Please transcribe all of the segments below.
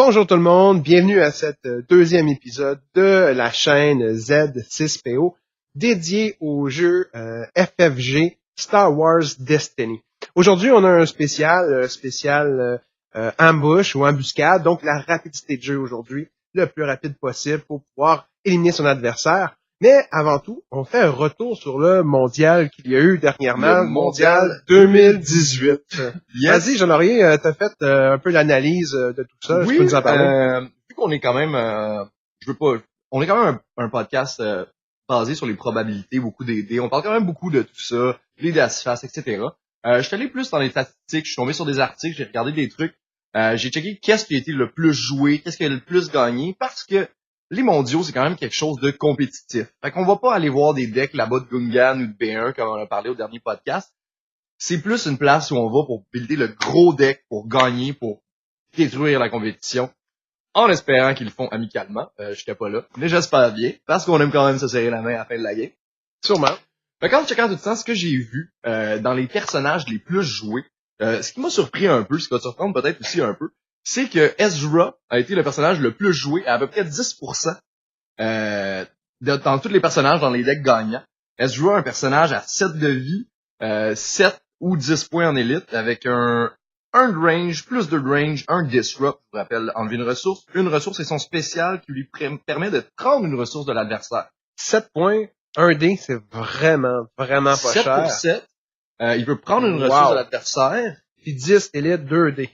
Bonjour tout le monde, bienvenue à cet deuxième épisode de la chaîne Z6PO dédié au jeu FFG Star Wars Destiny. Aujourd'hui, on a un spécial ambush ou embuscade, donc la rapidité de jeu aujourd'hui, le plus rapide possible pour pouvoir éliminer son adversaire. Mais avant tout, on fait un retour sur le mondial qu'il y a eu dernièrement, le mondial 2018. Yes. Vas-y, Jean-Laurier, t'as fait un peu l'analyse de tout ça. Oui, Je peux nous en parler. vu qu'on est quand même, on est quand même un podcast basé sur les probabilités, beaucoup des dés. On parle quand même beaucoup de tout ça, les dés à se face, etc. Je suis allé plus dans les statistiques, je suis tombé sur des articles, j'ai regardé des trucs. J'ai checké qu'est-ce qui a été le plus joué, qu'est-ce qui a le plus gagné, parce que les mondiaux, c'est quand même quelque chose de compétitif. Fait qu'on va pas aller voir des decks là-bas de Gungan ou de B1, comme on a parlé au dernier podcast. C'est plus une place où on va pour builder le gros deck, pour gagner, pour détruire la compétition, en espérant qu'ils le font amicalement. J'étais pas là, mais j'espère bien, parce qu'on aime quand même se serrer la main à la fin de la game. Sûrement. Fait qu'en checkant tout ça, ce que j'ai vu dans les personnages les plus joués, ce qui m'a surpris un peu, ce qui va te surprendre peut-être aussi un peu, c'est que Ezra a été le personnage le plus joué à peu près 10% dans tous les personnages dans les decks gagnants. Ezra, un personnage à 7 de vie, 7 ou 10 points en élite, avec un de range, plus de range, un disrupt, je vous rappelle, enlever une ressource. Une ressource est son spécial qui lui permet de prendre une ressource de l'adversaire. 7 points, 1 dé, c'est vraiment pas 7 cher. pour 7, il peut prendre une ressource de l'adversaire. Puis 10 élite, 2 dés.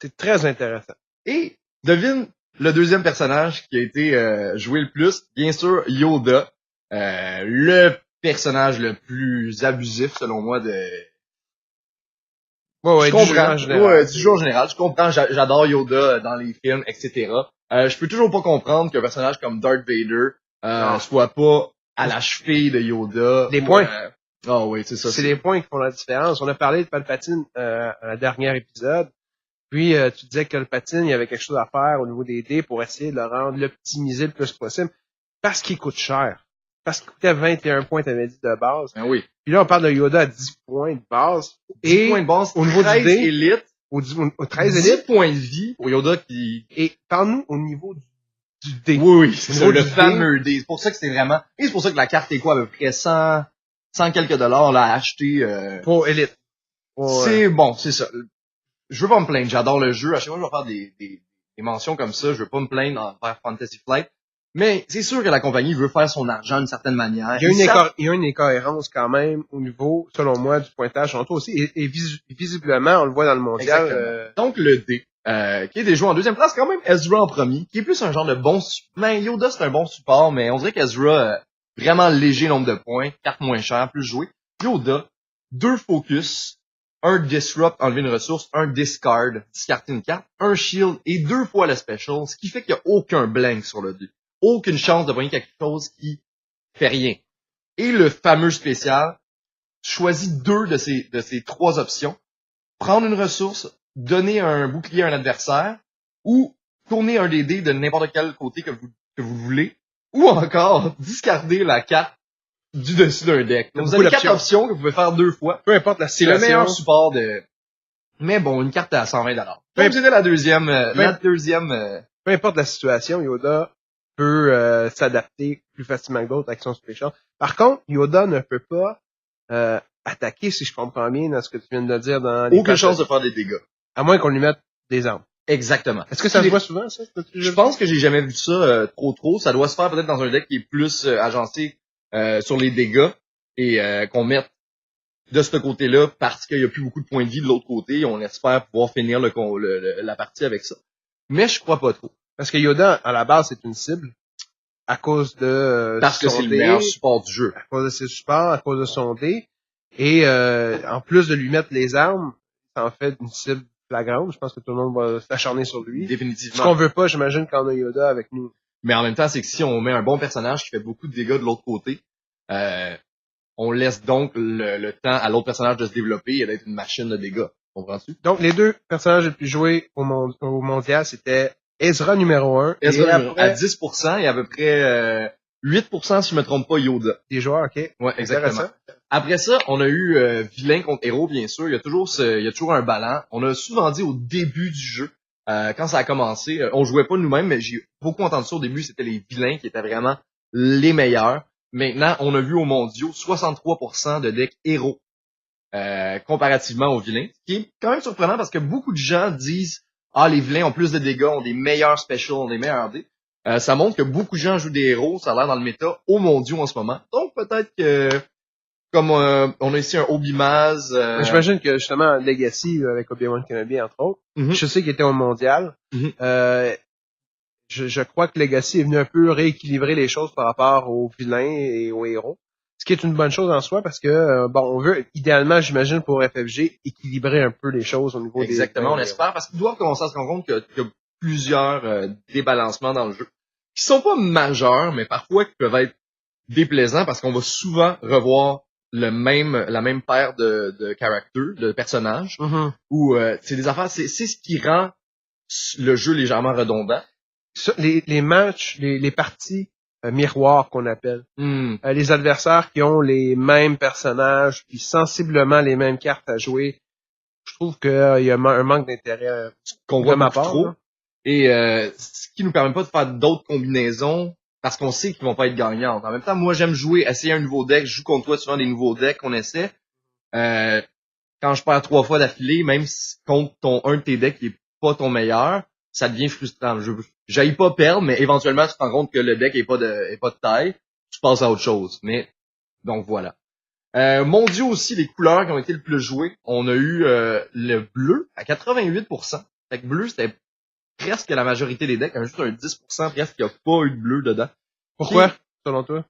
C'est très intéressant. Et devine le deuxième personnage qui a été joué le plus, bien sûr Yoda, le personnage le plus abusif selon moi de... Ouais, je comprends, du jeu en général, je comprends, j'adore Yoda dans les films, etc. Je peux toujours pas comprendre qu'un personnage comme Darth Vader soit pas à la cheville de Yoda. Les points. Oui, c'est ça. C'est les points qui font la différence. On a parlé de Palpatine à la dernière épisode. Puis tu disais que Palpatine, il y avait quelque chose à faire au niveau des dés pour essayer de le rendre, l'optimiser le plus possible. Parce qu'il coûte cher. Parce qu'il coûtait 21 points, t'avais dit, de base. Ben oui. Puis là, on parle de Yoda à 10 points de base. 10 points de base, au niveau 13 du dé, élite, au 13 10 élites. points de vie pour Yoda qui... Et parle-nous au niveau du dé. Oui, c'est ça, le du fameux dé. C'est pour ça que c'est vraiment... Et c'est pour ça que la carte est quoi, à peu près 100 quelques dollars, là, à acheter... Pour élite. C'est bon, c'est ça. Je veux pas me plaindre, j'adore le jeu. À chaque fois que je vais faire des mentions comme ça, je veux pas me plaindre envers Fantasy Flight. Mais c'est sûr que la compagnie veut faire son argent d'une certaine manière. Il y a une incohérence quand même au niveau, selon moi, du pointage en tout aussi. Et visiblement, on le voit dans le mondial. Donc le dé, qui est déjà joué en deuxième place, quand même Ezra en premier, qui est plus un genre de bon... Yoda, c'est un bon support, mais on dirait qu'Ezra, vraiment léger nombre de points, carte moins chère, plus joué. Yoda, 2 focus, un disrupt, enlever une ressource, un discard, discarter une carte, un shield et 2 fois le special, ce qui fait qu'il n'y a aucun blank sur le dé. Aucune chance de gagner quelque chose qui fait rien. Et le fameux spécial, choisis 2 de ces 3 options. Prendre une ressource, donner un bouclier à un adversaire, ou tourner un des dés de n'importe quel côté que vous voulez, ou encore discarder la carte du dessus d'un deck. Donc, vous avez 4 options que vous pouvez faire 2 fois. Peu importe la situation. C'est le meilleur support de... Mais bon, une carte à 120 $. Donc, c'était la deuxième... Peu importe la situation, Yoda peut s'adapter plus facilement que d'autres avec son spécial. Par contre, Yoda ne peut pas attaquer, si je comprends bien, dans ce que tu viens de dire. Dans les aucune chance de faire des dégâts. À moins qu'on lui mette des armes. Exactement. Est-ce que ça se voit souvent, ça? Je pense que j'ai jamais vu ça trop. Ça doit se faire peut-être dans un deck qui est plus agencé sur les dégâts et qu'on mette de ce côté-là parce qu'il y a plus beaucoup de points de vie de l'autre côté. On espère pouvoir finir la partie avec ça. Mais je crois pas trop. Parce que Yoda, à la base, c'est une cible. À cause de parce que c'est le meilleur support du jeu. À cause de ses supports, à cause de son dé. Et en plus de lui mettre les armes, ça en fait une cible flagrante. Je pense que tout le monde va s'acharner sur lui. Définitivement. Ce qu'on veut pas, j'imagine, quand on a Yoda avec nous. Mais en même temps, c'est que si on met un bon personnage qui fait beaucoup de dégâts de l'autre côté, on laisse donc le temps à l'autre personnage de se développer et d'être une machine de dégâts. Comprends-tu? Donc, les 2 personnages les plus joués au mondial, c'était Ezra numéro 1. Ezra à 10% et à peu près 8% si je me trompe pas Yoda. Des joueurs, ok. Ouais, exactement. Après ça, on a eu vilain contre héros, bien sûr. Il y a toujours un ballon. On a souvent dit au début du jeu quand ça a commencé, on jouait pas nous-mêmes, mais j'ai beaucoup entendu ça au début, c'était les vilains qui étaient vraiment les meilleurs. Maintenant, on a vu aux mondiaux 63% de decks héros comparativement aux vilains, ce qui est quand même surprenant parce que beaucoup de gens disent les vilains ont plus de dégâts, ont des meilleurs specials, ont des meilleurs dés. Ça montre que beaucoup de gens jouent des héros, ça a l'air dans le méta, aux mondiaux en ce moment. Donc peut-être que comme on a ici un Obi-Maz... J'imagine que justement Legacy avec Obi-Wan Kenobi entre autres, je sais qu'il était au mondial. Je crois que Legacy est venu un peu rééquilibrer les choses par rapport aux vilains et aux héros. Ce qui est une bonne chose en soi parce que on veut idéalement, j'imagine, pour FFG, équilibrer un peu les choses au niveau Exactement, on espère, parce qu'ils doivent commencer à se rendre compte qu'il y a plusieurs débalancements dans le jeu, qui sont pas majeurs, mais parfois qui peuvent être déplaisants parce qu'on va souvent revoir la même paire de caractères, de personnages, ou c'est des affaires, c'est ce qui rend le jeu légèrement redondant. Ça, les matchs, les parties miroirs qu'on appelle. Les adversaires qui ont les mêmes personnages, puis sensiblement les mêmes cartes à jouer, je trouve qu'il y a un manque d'intérêt qu'on voit ma part. Trop. Là. Et ce qui nous permet pas de faire d'autres combinaisons, parce qu'on sait qu'ils vont pas être gagnantes. En même temps, moi j'aime jouer, essayer un nouveau deck, je joue contre toi souvent des nouveaux decks qu'on essaie. Quand je perds 3 fois d'affilée, même si contre un de tes decks qui est pas ton meilleur, ça devient frustrant. J'aille pas perdre, mais éventuellement, tu te rends compte que le deck est pas de taille. Tu passes à autre chose. Mais, donc voilà. Mondiaux aussi, les couleurs qui ont été le plus jouées. On a eu le bleu à 88%. Fait que bleu, c'était presque la majorité des decks. Juste un 10% presque qu'il n'y a pas eu de bleu dedans. Pourquoi, selon toi?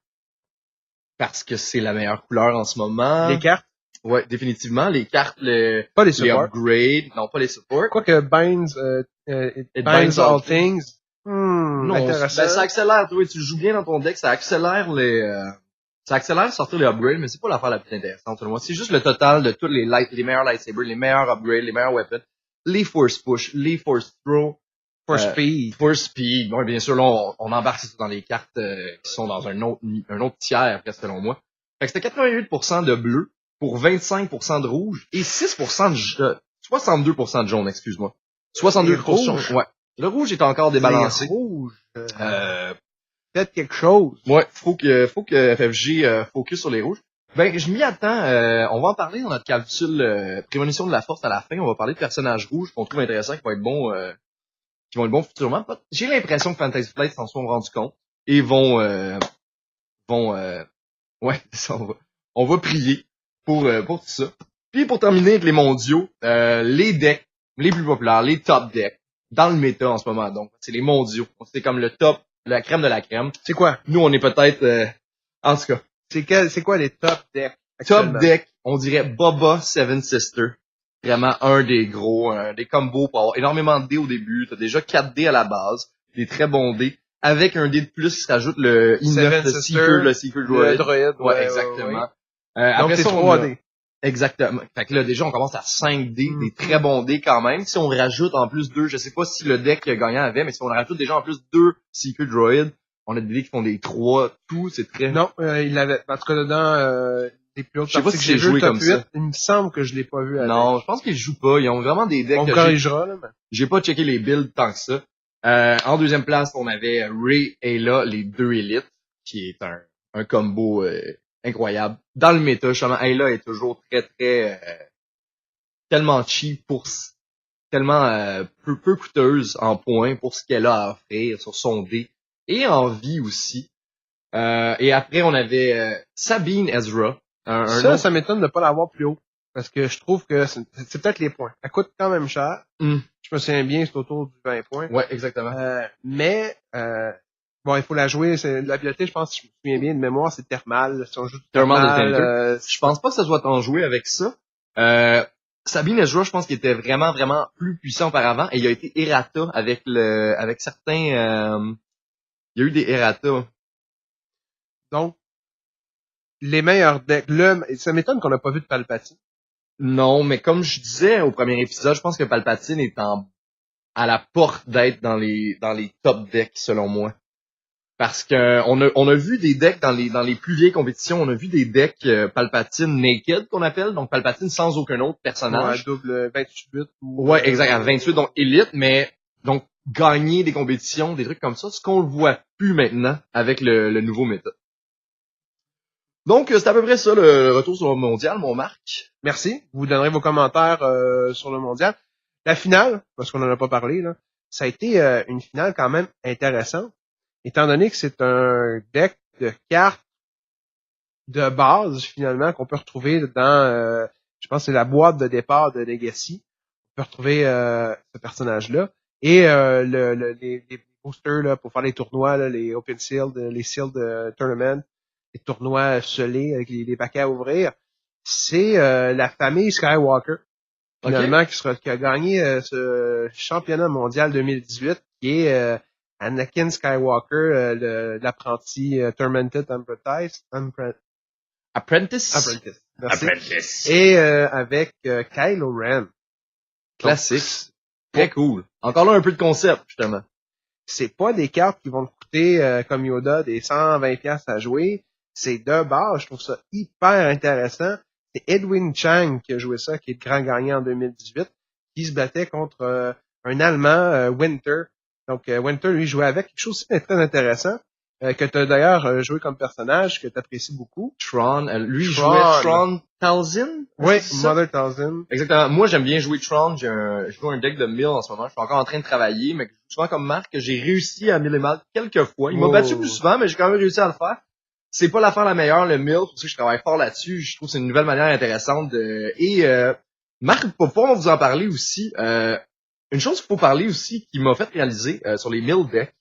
Parce que c'est la meilleure couleur en ce moment. Les cartes? Ouais, définitivement. Les cartes, pas les supports. Upgrades. Non, pas les supports. Quoique binds all things. Non, ça accélère, tu joues bien dans ton deck, ça accélère sortir les upgrades, mais c'est pas l'affaire la plus intéressante selon moi. C'est juste le total de tous les meilleurs lightsabers, les meilleurs upgrades, les meilleurs weapons, les force push, les force throw, force speed. Force speed. Ouais, bien sûr, là, on embarque ça dans les cartes qui sont dans un autre tiers, presque selon moi. Fait que c'était 88% de bleu pour 25% de rouge et 6% de 62% de jaune, excuse-moi. 62%. Ouais. Le rouge est encore débalancé. Le rouge. Peut-être quelque chose. Ouais, faut que FFG focus sur les rouges. Ben, je m'y attends. On va en parler dans notre capsule prémonition de la force à la fin. On va parler de personnages rouges qu'on trouve intéressants, qui vont être bons futurement. J'ai l'impression que Fantasy Flight s'en sont rendus compte et ouais, ça, on va prier pour tout ça. Puis pour terminer avec les mondiaux, les decks les plus populaires, les top decks dans le méta en ce moment. Donc, c'est les mondiaux. C'est comme le top, la crème de la crème. C'est quoi? Nous, on est peut-être... en tout cas. C'est quoi les top decks? Top deck, on dirait Boba Seven Sister. Vraiment un des gros, des combos pour avoir énormément de dés au début. T'as déjà 4 dés à la base, des très bons dés. Avec un dé de plus qui s'ajoute le I9, le Seeker Droid. Le droïde. Ouais, exactement. Après ça, 3D. Exactement. Fait que là, déjà, on commence à 5 dés, des très bons dés quand même. Si on rajoute en plus 2, je sais pas si le deck gagnant avait, mais si on rajoute déjà en plus 2 Seeker Droid, on a des dés qui font des 3, tout, c'est très... Non, il avait, en tout cas, dedans, des plus hautes je sais pas si j'ai joué comme 8, ça. Il me semble que je l'ai pas vu avec. Non, je pense qu'ils jouent pas. Ils ont vraiment des decks. On corrigera, là, mais... J'ai pas checké les builds tant que ça. En deuxième place, on avait Rey et Ayla, les 2 élites, qui est un combo incroyable. Dans le méta, justement, Ayla est toujours très tellement cheap tellement peu coûteuse en points pour ce qu'elle a à offrir sur son dé et en vie aussi. Et après, on avait Sabine Ezra. Ça m'étonne de pas l'avoir plus haut. Parce que je trouve que c'est peut-être les points. Elle coûte quand même cher. Je me souviens bien, c'est autour du 20 points. Ouais, exactement. Mais bon, il faut la jouer. L'habileté, je pense, si je me souviens bien de mémoire, c'est thermal. Si on joue thermal, je pense pas que ça soit tant joué avec ça. Sabine Ezra, je pense qu'il était vraiment, vraiment plus puissant auparavant. Et il a été errata avec certains... il y a eu des errata. Donc, les meilleurs decks. Ça m'étonne qu'on n'a pas vu de Palpatine. Non, mais comme je disais au premier épisode, je pense que Palpatine est à la porte d'être dans les top decks, selon moi. Parce que on a vu des decks dans les plus vieilles compétitions, on a vu des decks Palpatine naked qu'on appelle, donc Palpatine sans aucun autre personnage. Ouais, double 28. Ouais, exact, à 28, donc élite, mais Donc, gagner des compétitions, des trucs comme ça, ce qu'on le voit plus maintenant avec le nouveau méta. Donc, c'est à peu près ça, le retour sur le mondial, mon Marc. Merci. Vous donnerez vos commentaires sur le mondial. La finale, parce qu'on n'en a pas parlé, là, ça a été une finale quand même intéressante, étant donné que c'est un deck de cartes de base, finalement, qu'on peut retrouver dans, je pense que c'est la boîte de départ de Legacy. On peut retrouver ce personnage-là. Et les boosters là, pour faire les tournois, là, les Open Sealed, les Sealed Tournament, les tournois scellés avec les paquets à ouvrir. C'est la famille Skywalker, finalement, qui a gagné ce championnat mondial 2018, qui est Anakin Skywalker, l'apprenti Tormented Apprentice. Merci. Apprentice. Et avec Kylo Ren. Classique. Très cool. Encore là, un peu de concept, justement. C'est pas des cartes qui vont te coûter, comme Yoda, des 120$ à jouer. C'est de base. Je trouve ça hyper intéressant. C'est Edwin Chang qui a joué ça, qui est le grand gagnant en 2018, qui se battait contre un Allemand, Winter. Donc, Winter, lui, jouait avec quelque chose de très intéressant, que tu as d'ailleurs joué comme personnage, que tu apprécies beaucoup. Tron. Lui, jouait Tron Thousand? Oui, Mother Thousand. Exactement. Moi, j'aime bien jouer Tron. Je joue un deck de 1000 en ce moment. Je suis encore en train de travailler, mais souvent comme Marc, j'ai réussi à 1000 et mal quelques fois. Il m'a battu plus souvent, mais j'ai quand même réussi à le faire. C'est pas l'affaire la meilleure, le 1000, pour ça que je travaille fort là-dessus. Je trouve que c'est une nouvelle manière intéressante de... Et Marc, pour pouvoir vous en parler aussi, une chose qu'il faut parler aussi, qui m'a fait réaliser sur les 1000 decks,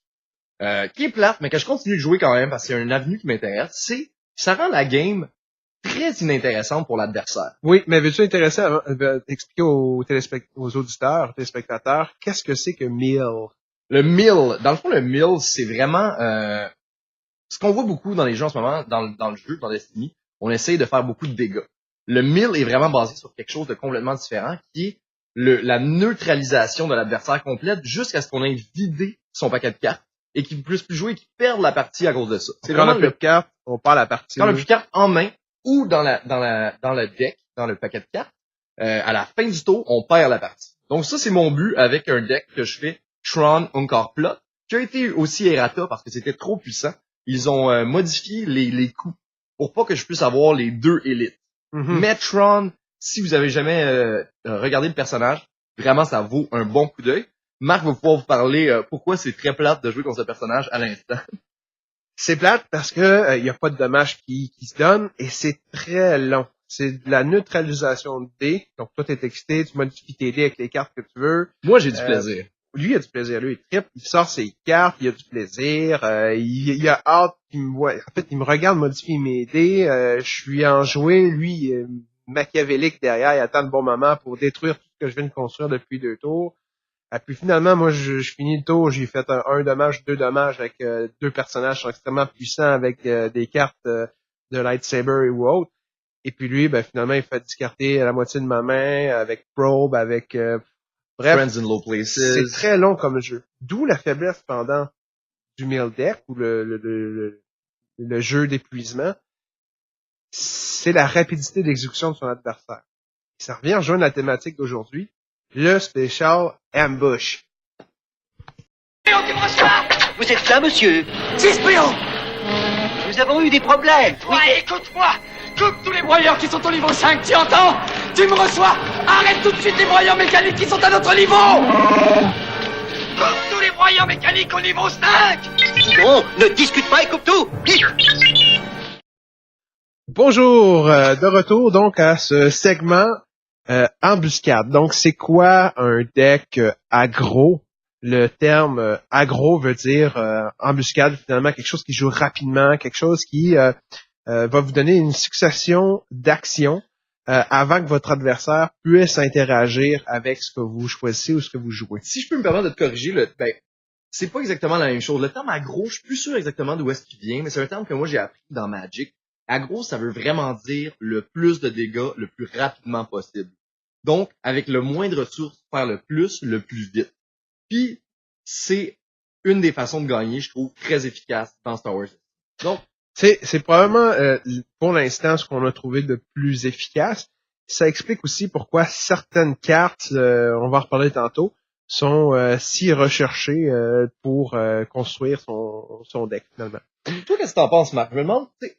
qui est plate, mais que je continue de jouer quand même parce qu'il y a une avenue qui m'intéresse, c'est que ça rend la game très inintéressante pour l'adversaire. Oui, mais veux-tu expliquer aux auditeurs, aux téléspectateurs, qu'est-ce que c'est que mill? Le mill, dans le fond, le mill, c'est vraiment ce qu'on voit beaucoup dans les jeux en ce moment, dans le jeu, dans Destiny, on essaye de faire beaucoup de dégâts. Le mill est vraiment basé sur quelque chose de complètement différent, qui est la neutralisation de l'adversaire complète jusqu'à ce qu'on ait vidé son paquet de cartes et qu'il ne puisse plus jouer et qu'il perde la partie à cause de ça. C'est vraiment le carte, on perd la partie. Quand on a plus de cartes en main ou dans le deck, dans le paquet de cartes, à la fin du tour, on perd la partie. Donc ça, c'est mon but avec un deck que je fais Tron Encore Plot, qui a été aussi errata parce que c'était trop puissant. Ils ont modifié les coups pour pas que je puisse avoir les deux élites. Mm-hmm. Mais Tron, si vous avez jamais regardé le personnage, vraiment ça vaut un bon coup d'œil. Marc va pouvoir vous parler pourquoi c'est très plate de jouer contre ce personnage à l'instant. C'est plate parce que y a pas de dommages qui se donnent et c'est très long. C'est de la neutralisation de dés. Donc toi t'es excité, tu modifies tes dés avec les cartes que tu veux. Moi j'ai du plaisir. Lui, il a du plaisir. Lui, il trippe, il sort ses cartes, il a du plaisir. Il a hâte qu'il me voit. En fait, il me regarde modifier mes dés. Je suis enjoué. Lui, machiavélique derrière. Il attend le bon moment pour détruire tout ce que je viens de construire depuis 2 tours. Et puis finalement, moi, je finis le tour. J'ai fait un dommage, 2 dommages avec 2 personnages qui sont extrêmement puissants avec des cartes de lightsaber ou autre. Et puis lui, ben finalement, il fait discarter la moitié de ma main avec probe, avec... Bref, Friends in Low Places. C'est très long comme jeu. D'où la faiblesse pendant du mill deck ou le jeu d'épuisement. C'est la rapidité d'exécution de son adversaire. Ça revient à rejoindre la thématique d'aujourd'hui, le Special Ambush. Vous êtes là, monsieur? C'est Spion! Nous avons eu des problèmes. Ouais, écoute-moi! Coupe tous les broyeurs qui sont au niveau 5, tu entends? Tu me reçois? Arrête tout de suite les broyeurs mécaniques qui sont à notre niveau! Coupe tous les broyeurs mécaniques au niveau 5! Non, ne discute pas et coupe tout! Bonjour, de retour donc à ce segment embuscade. Donc c'est quoi un deck aggro? Le terme aggro veut dire embuscade, finalement quelque chose qui joue rapidement, quelque chose qui va vous donner une succession d'actions avant que votre adversaire puisse interagir avec ce que vous choisissez ou ce que vous jouez. Si je peux me permettre de te corriger, c'est pas exactement la même chose. Le terme aggro, je suis plus sûr exactement d'où est-ce qu'il vient, mais c'est un terme que moi j'ai appris dans Magic. Aggro, ça veut vraiment dire le plus de dégâts le plus rapidement possible. Donc, avec le moins de ressources, faire le plus vite. Puis, c'est une des façons de gagner, je trouve, très efficace dans Star Wars. Donc, c'est probablement, pour l'instant, ce qu'on a trouvé de plus efficace. Ça explique aussi pourquoi certaines cartes, on va en reparler tantôt, sont si recherchés pour construire son deck, finalement. Toi, qu'est-ce que t'en penses, Marc? Je me demande, tu sais,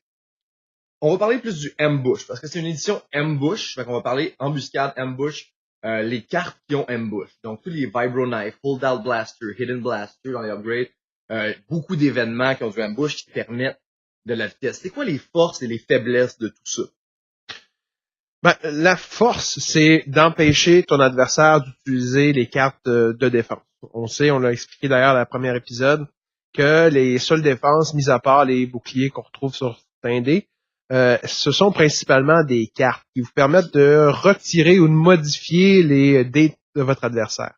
on va parler plus du ambush, parce que c'est une édition ambush, fait qu'on va parler embuscade, ambush, les cartes qui ont ambush. Donc, tous les Vibro Knife, Hold Out Blaster, Hidden Blaster dans les upgrades, beaucoup d'événements qui ont du ambush qui te permettent de la vitesse. C'est quoi les forces et les faiblesses de tout ça? Ben, la force, c'est d'empêcher ton adversaire d'utiliser les cartes de défense. On sait, on l'a expliqué d'ailleurs dans le premier épisode, que les seules défenses, mis à part les boucliers qu'on retrouve sur certains dés, ce sont principalement des cartes qui vous permettent de retirer ou de modifier les dés de votre adversaire.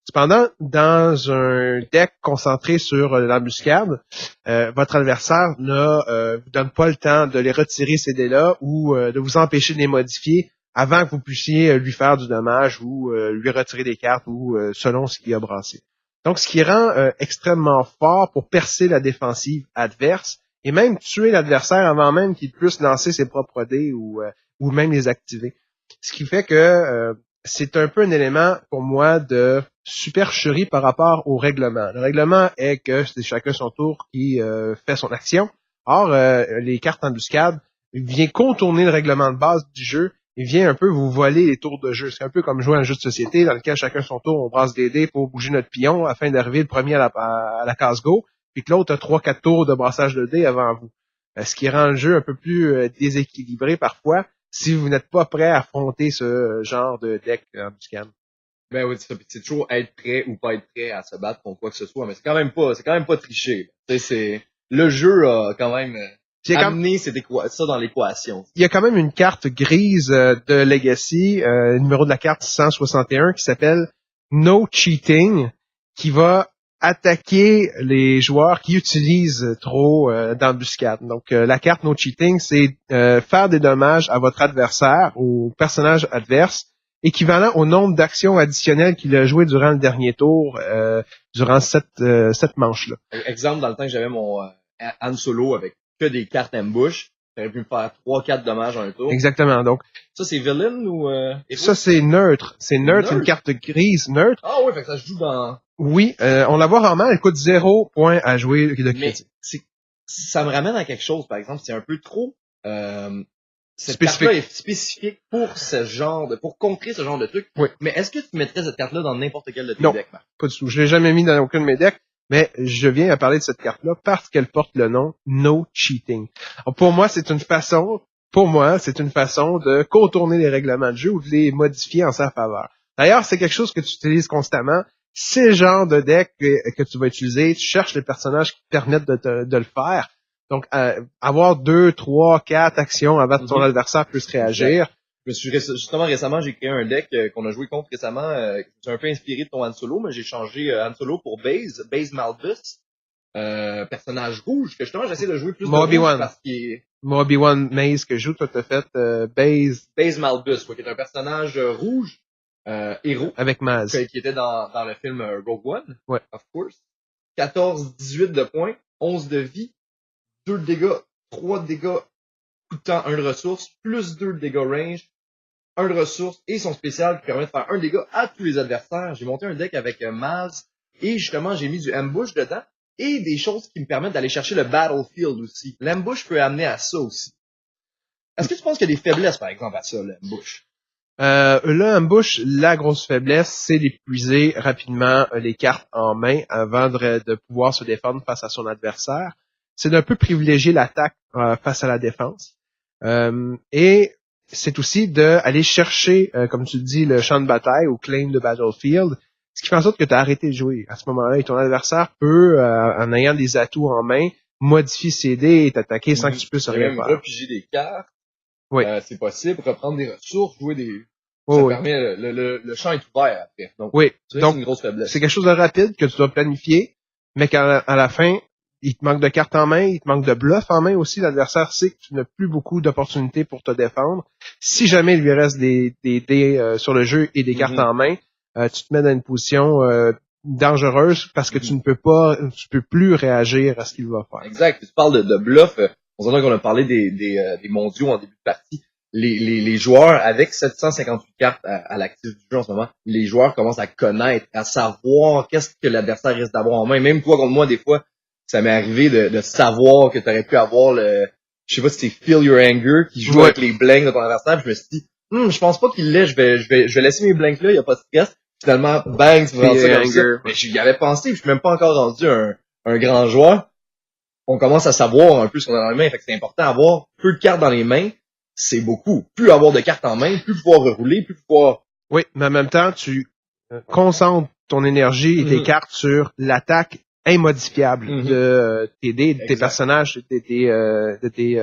Cependant, dans un deck concentré sur l'embuscade, votre adversaire ne vous donne pas le temps de les retirer ces dés-là ou de vous empêcher de les modifier avant que vous puissiez lui faire du dommage ou lui retirer des cartes ou selon ce qu'il a brassé. Donc, ce qui rend extrêmement fort pour percer la défensive adverse et même tuer l'adversaire avant même qu'il puisse lancer ses propres dés ou même les activer. Ce qui fait que c'est un peu un élément pour moi de supercherie par rapport au règlement. Le règlement est que c'est chacun son tour qui fait son action. Or, les cartes embuscades viennent contourner le règlement de base du jeu et vient un peu vous voler les tours de jeu. C'est un peu comme jouer à un jeu de société dans lequel chacun son tour, on brasse des dés pour bouger notre pion afin d'arriver le premier à la case go, puis que l'autre a 3-4 tours de brassage de dés avant vous. Ce qui rend le jeu un peu plus déséquilibré parfois si vous n'êtes pas prêt à affronter ce genre de deck embuscade. Ben oui, c'est toujours être prêt ou pas être prêt à se battre contre quoi que ce soit, mais c'est quand même pas triché. Tu sais, le jeu a quand même amené ça dans l'équation. Il y a quand même une carte grise de Legacy, numéro de la carte 161, qui s'appelle No Cheating, qui va attaquer les joueurs qui utilisent trop d'embuscade. Donc, la carte No Cheating, c'est faire des dommages à votre adversaire, au personnage adverse, équivalent au nombre d'actions additionnelles qu'il a joué durant le dernier tour, durant cette manche-là. Exemple, dans le temps que j'avais mon Han Solo avec que des cartes ambush, j'aurais pu me faire 3-4 dommages en un tour. Exactement. Donc, ça, c'est villain ou ça, c'est neutre. C'est neutre, une carte grise neutre. Ah oui, fait que ça se joue dans... Oui, on la voit rarement, elle coûte 0 points à jouer de crédit. Mais ça me ramène à quelque chose, par exemple, c'est un peu trop... cette spécifique. carte-là est spécifique pour pour contrer ce genre de truc. Oui. Mais est-ce que tu mettrais cette carte-là dans n'importe quel de tes Non, decks, Marc? Pas du tout. Je l'ai jamais mis dans aucun de mes decks, mais je viens à parler de cette carte-là parce qu'elle porte le nom No Cheating. Alors, pour moi, c'est une façon de contourner les règlements de jeu ou de les modifier en sa faveur. D'ailleurs, c'est quelque chose que tu utilises constamment. C'est le genre de deck que tu vas utiliser. Tu cherches les personnages qui te permettent de le faire. Donc, avoir 2, 3, 4 actions avant que ton adversaire puisse réagir. Justement, récemment, j'ai créé un deck qu'on a joué contre récemment. C'est un peu inspiré de ton Han Solo, mais j'ai changé Han Solo pour Baze Malbus. Personnage rouge, que justement, j'essaie de jouer plus de rouge parce qu'il est... Obi-Wan Maze que je joue, toi t'as fait Baze Malbus, qui est un personnage rouge, héros. Avec Maz. Qui était dans le film Rogue One. Ouais. Of course. 14-18 de points, 11 de vie, 2 de dégâts, 3 de dégâts, coup de temps, 1 de ressources, plus 2 de dégâts range, 1 de ressources, et son spécial qui permet de faire 1 dégât à tous les adversaires. J'ai monté un deck avec Maz, et justement, j'ai mis du ambush dedans, et des choses qui me permettent d'aller chercher le battlefield aussi. L'ambush peut amener à ça aussi. Est-ce que tu penses qu'il y a des faiblesses, par exemple, à ça, l'ambush? L'ambush, la grosse faiblesse, c'est d'épuiser rapidement les cartes en main avant de pouvoir se défendre face à son adversaire. C'est d'un peu privilégier l'attaque face à la défense. Et c'est aussi d'aller chercher, comme tu dis, le champ de bataille ou claim de battlefield, ce qui fait en sorte que tu as arrêté de jouer à ce moment-là. Et ton adversaire peut, en ayant des atouts en main, modifier ses dés et t'attaquer sans que tu puisses rien faire. Repiger des cartes. Oui. C'est possible. Reprendre des ressources, jouer des... Oh, ça oui. permet... Le champ est ouvert après. Donc, oui. Donc, c'est une grosse faiblesse. C'est quelque chose de rapide que tu dois planifier, mais qu'à la fin, il te manque de cartes en main, il te manque de bluff en main aussi. L'adversaire sait que tu n'as plus beaucoup d'opportunités pour te défendre. Si jamais il lui reste des dés sur le jeu et des cartes en main, tu te mets dans une position dangereuse parce que tu peux plus réagir à ce qu'il va faire. Exact. Tu parles de bluff. On s'entend qu'on a parlé des mondiaux en début de partie. les joueurs, avec 758 cartes à l'actif du jeu en ce moment, les joueurs commencent à connaître, à savoir qu'est-ce que l'adversaire risque d'avoir en main. Même toi contre moi, des fois, ça m'est arrivé de savoir que tu aurais pu avoir je sais pas si c'est Feel Your Anger qui joue avec les blanks de ton adversaire. Puis je me suis dit, je pense pas qu'il l'ait, je vais laisser mes blanks là, il y a pas de stress. Finalement, bang, tu vas rendre ça comme ça. Mais j'y avais pensé, puis je suis même pas encore rendu un grand joueur. On commence à savoir un peu ce qu'on a dans les mains. Fait que c'est important d'avoir peu de cartes dans les mains. C'est beaucoup. Plus avoir de cartes en main, plus pouvoir rerouler, plus pouvoir... Oui, mais en même temps, tu concentres ton énergie et tes cartes sur l'attaque immodifiable de tes dés, de tes personnages, de tes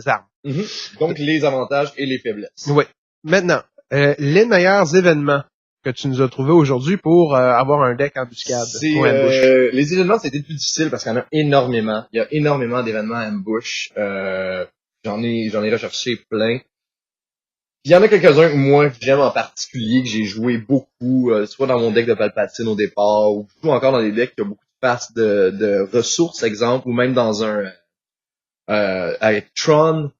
armes. Donc, les avantages et les faiblesses. Oui. Maintenant, les meilleurs événements que tu nous as trouvés aujourd'hui pour avoir un deck embuscade. Les événements, c'était plus difficile parce qu'il y en a énormément. Il y a énormément d'événements ambush. J'en ai recherché plein. Il y en a quelques-uns que moi que j'aime en particulier, que j'ai joué beaucoup, soit dans mon deck de Palpatine au départ, ou je joue encore dans des decks qui ont beaucoup de passes de ressources, exemple, ou même dans avec Tron,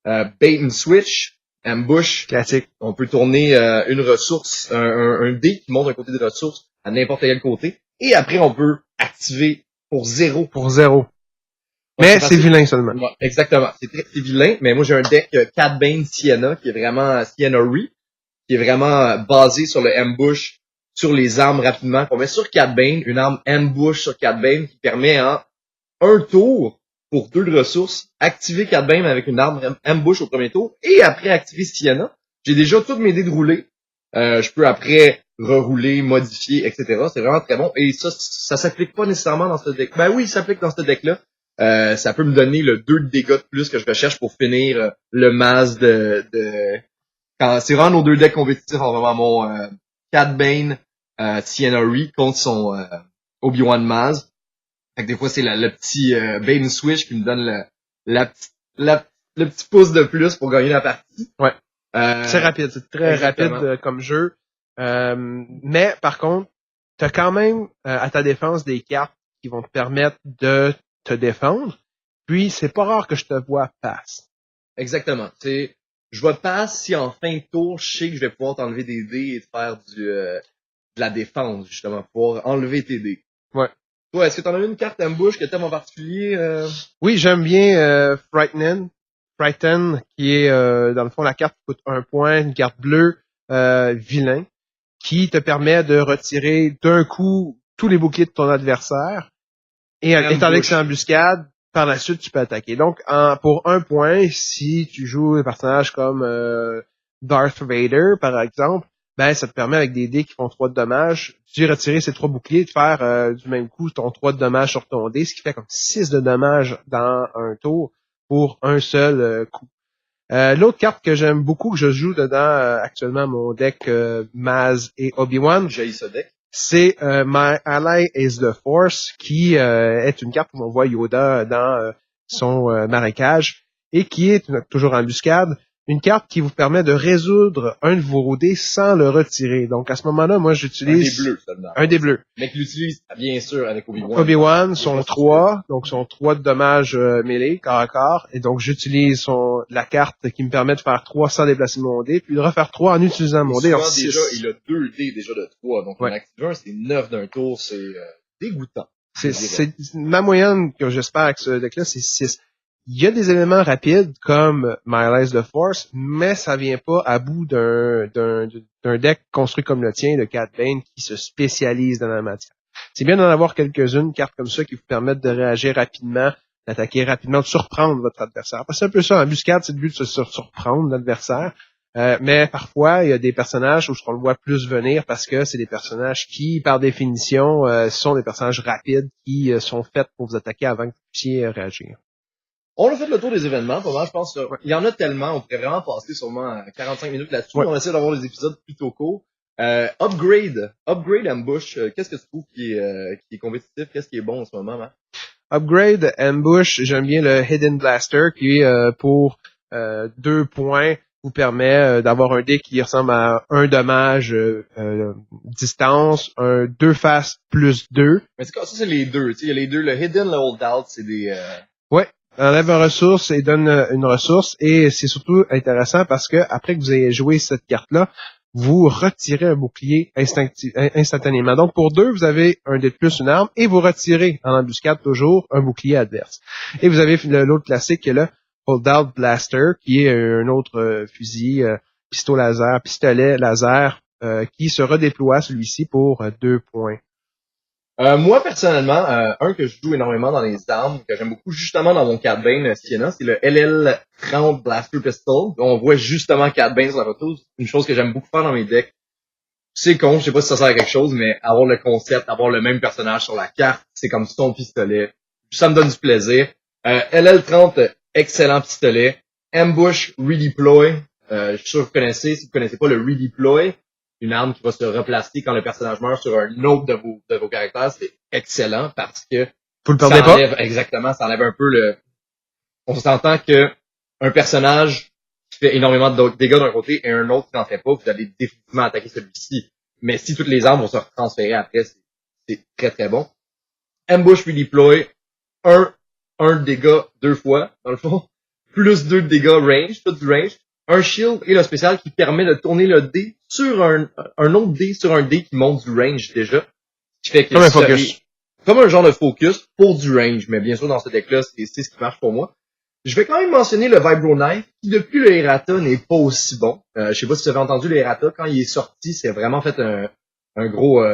Bait and Switch, Ambush. Classique. On peut tourner une ressource, un dé qui montre un côté de ressource à n'importe quel côté, et après on peut activer pour 0. Pour 0. Mais c'est vilain seulement. Ouais, exactement. C'est vilain, mais moi j'ai un deck Cad Bane Sienna, qui est vraiment Sienna Re, qui est vraiment basé sur le ambush, sur les armes rapidement, qu'on met sur Cad Bane, une arme ambush sur Cad Bane qui permet en un tour, pour 2 de ressources, activer Cad Bane avec une arme ambush au premier tour, et après activer Sienna. J'ai déjà toutes mes dés de rouler. Je peux après rerouler, modifier, etc. C'est vraiment très bon. Et ça s'applique pas nécessairement dans ce deck. Ben oui, ça s'applique dans ce deck-là. Ça peut me donner le 2 de dégâts de plus que je recherche pour finir le Maz quand c'est vraiment nos 2 decks compétitifs en vraiment mon Cad Bane Sienna Re contre son Obi-Wan Maz. Fait que des fois c'est le petit Bane Switch qui me donne le petit pouce de plus pour gagner la partie. Ouais. C'est rapide, c'est très rapide comme jeu. Mais par contre, t'as quand même à ta défense des cartes qui vont te permettre de te défendre. Puis c'est pas rare que je te vois passe. Exactement. Je vais passe si en fin de tour, je sais que je vais pouvoir t'enlever des dés et te faire de la défense, justement, pour enlever tes dés. Ouais. Toi, est-ce que t'en as une carte ambush que t'aimes en particulier? Oui, j'aime bien Frighten, qui est dans le fond la carte qui coûte 1 point, une carte bleue vilain, qui te permet de retirer d'un coup tous les boucliers de ton adversaire. Et étant donné que c'est en embuscade, par la suite, tu peux attaquer. Donc, pour 1 point, si tu joues un personnage comme Darth Vader, par exemple, ben ça te permet avec des dés qui font 3 de dommages, tu retirer ces 3 boucliers, de faire du même coup ton 3 de dommages sur ton dé, ce qui fait comme 6 de dommages dans un tour pour un seul coup. L'autre carte que j'aime beaucoup, que je joue dedans actuellement, mon deck Maz et Obi-Wan, J'ai ce deck. c'est My Ally is the Force, qui est une carte où on voit Yoda dans son marécage, et qui est toujours en embuscade, une carte qui vous permet de résoudre un de vos dés sans le retirer. Donc à ce moment-là, moi j'utilise... Un des bleus seulement. Un des bleus. Mais qui l'utilise bien sûr avec Obi-Wan. Obi-Wan, son 3, donc son 3 de dommages mêlés, corps à corps, et donc j'utilise la carte qui me permet de faire 3 sans déplacer mon dé, puis de refaire 3 en utilisant mon dé. Déjà, il a 2 dés déjà de 3, donc ouais. En active 1, c'est 9 d'un tour, c'est dégoûtant. C'est ma moyenne que j'espère avec ce deck-là, c'est 6. Il y a des éléments rapides comme My Ally is the Force, mais ça vient pas à bout d'un deck construit comme le tien de Cad Bane qui se spécialise dans la matière. C'est bien d'en avoir quelques-unes, cartes comme ça, qui vous permettent de réagir rapidement, d'attaquer rapidement, de surprendre votre adversaire. Parce que c'est un peu ça, en embuscade, c'est le but de se surprendre l'adversaire. Mais parfois, il y a des personnages où on le voit plus venir parce que c'est des personnages qui, par définition, sont des personnages rapides qui sont faits pour vous attaquer avant que vous puissiez réagir. On a fait le tour des événements, pas mal, je pense. Il y en a tellement, on pourrait vraiment passer sûrement 45 minutes là-dessus. Ouais. On essaie d'avoir des épisodes plutôt courts. Upgrade Ambush, qu'est-ce que tu trouves qui est compétitif? Qu'est-ce qui est bon en ce moment, hein? Upgrade Ambush, j'aime bien le Hidden Blaster qui pour 2 points vous permet d'avoir un dé qui ressemble à un dommage distance, un 2 faces plus 2. Mais ça c'est les deux, tu sais, il y a les deux, le Hidden, le Hold Out, c'est des... Ouais. enlève une ressource et donne une ressource. Et c'est surtout intéressant parce que après que vous ayez joué cette carte-là, vous retirez un bouclier instantanément. Donc, pour 2, vous avez un dé de plus, une arme, et vous retirez en embuscade toujours un bouclier adverse. Et vous avez l'autre classique qui est le Hold Out Blaster, qui est un autre fusil, pistolet laser, qui se redéploie celui-ci pour 2 points. Moi, personnellement, un que je joue énormément dans les armes, que j'aime beaucoup justement dans mon Cat Bane Sienna, c'est le LL30 Blaster Pistol. On voit justement Cat Bane sur la photo. C'est une chose que j'aime beaucoup faire dans mes decks. C'est con, je sais pas si ça sert à quelque chose, mais avoir le concept, avoir le même personnage sur la carte, c'est comme son pistolet. Ça me donne du plaisir. LL30, excellent pistolet. Ambush Redeploy. Je suis sûr que vous connaissez. Si vous connaissez pas le Redeploy, une arme qui va se replacer quand le personnage meurt sur un autre de vos caractères, c'est excellent parce que vous le perdez pas. Exactement, ça enlève un peu on s'entend que un personnage qui fait énormément de dégâts d'un côté et un autre qui n'en fait pas, vous allez définitivement attaquer celui-ci. Mais si toutes les armes vont se transférer après, c'est très très bon. Ambush Redeploy, un dégât 2 fois, dans le fond, plus 2 de dégâts range, tout du range. Un shield et le spécial qui permet de tourner le dé sur un autre dé sur un dé qui monte du range déjà. Qui fait que comme un focus. Comme un genre de focus pour du range. Mais bien sûr, dans ce deck-là, c'est ce qui marche pour moi. Je vais quand même mentionner le Vibro Knife, qui depuis le Errata n'est pas aussi bon. Je sais pas si vous avez entendu le Errata, quand il est sorti, c'est vraiment fait un gros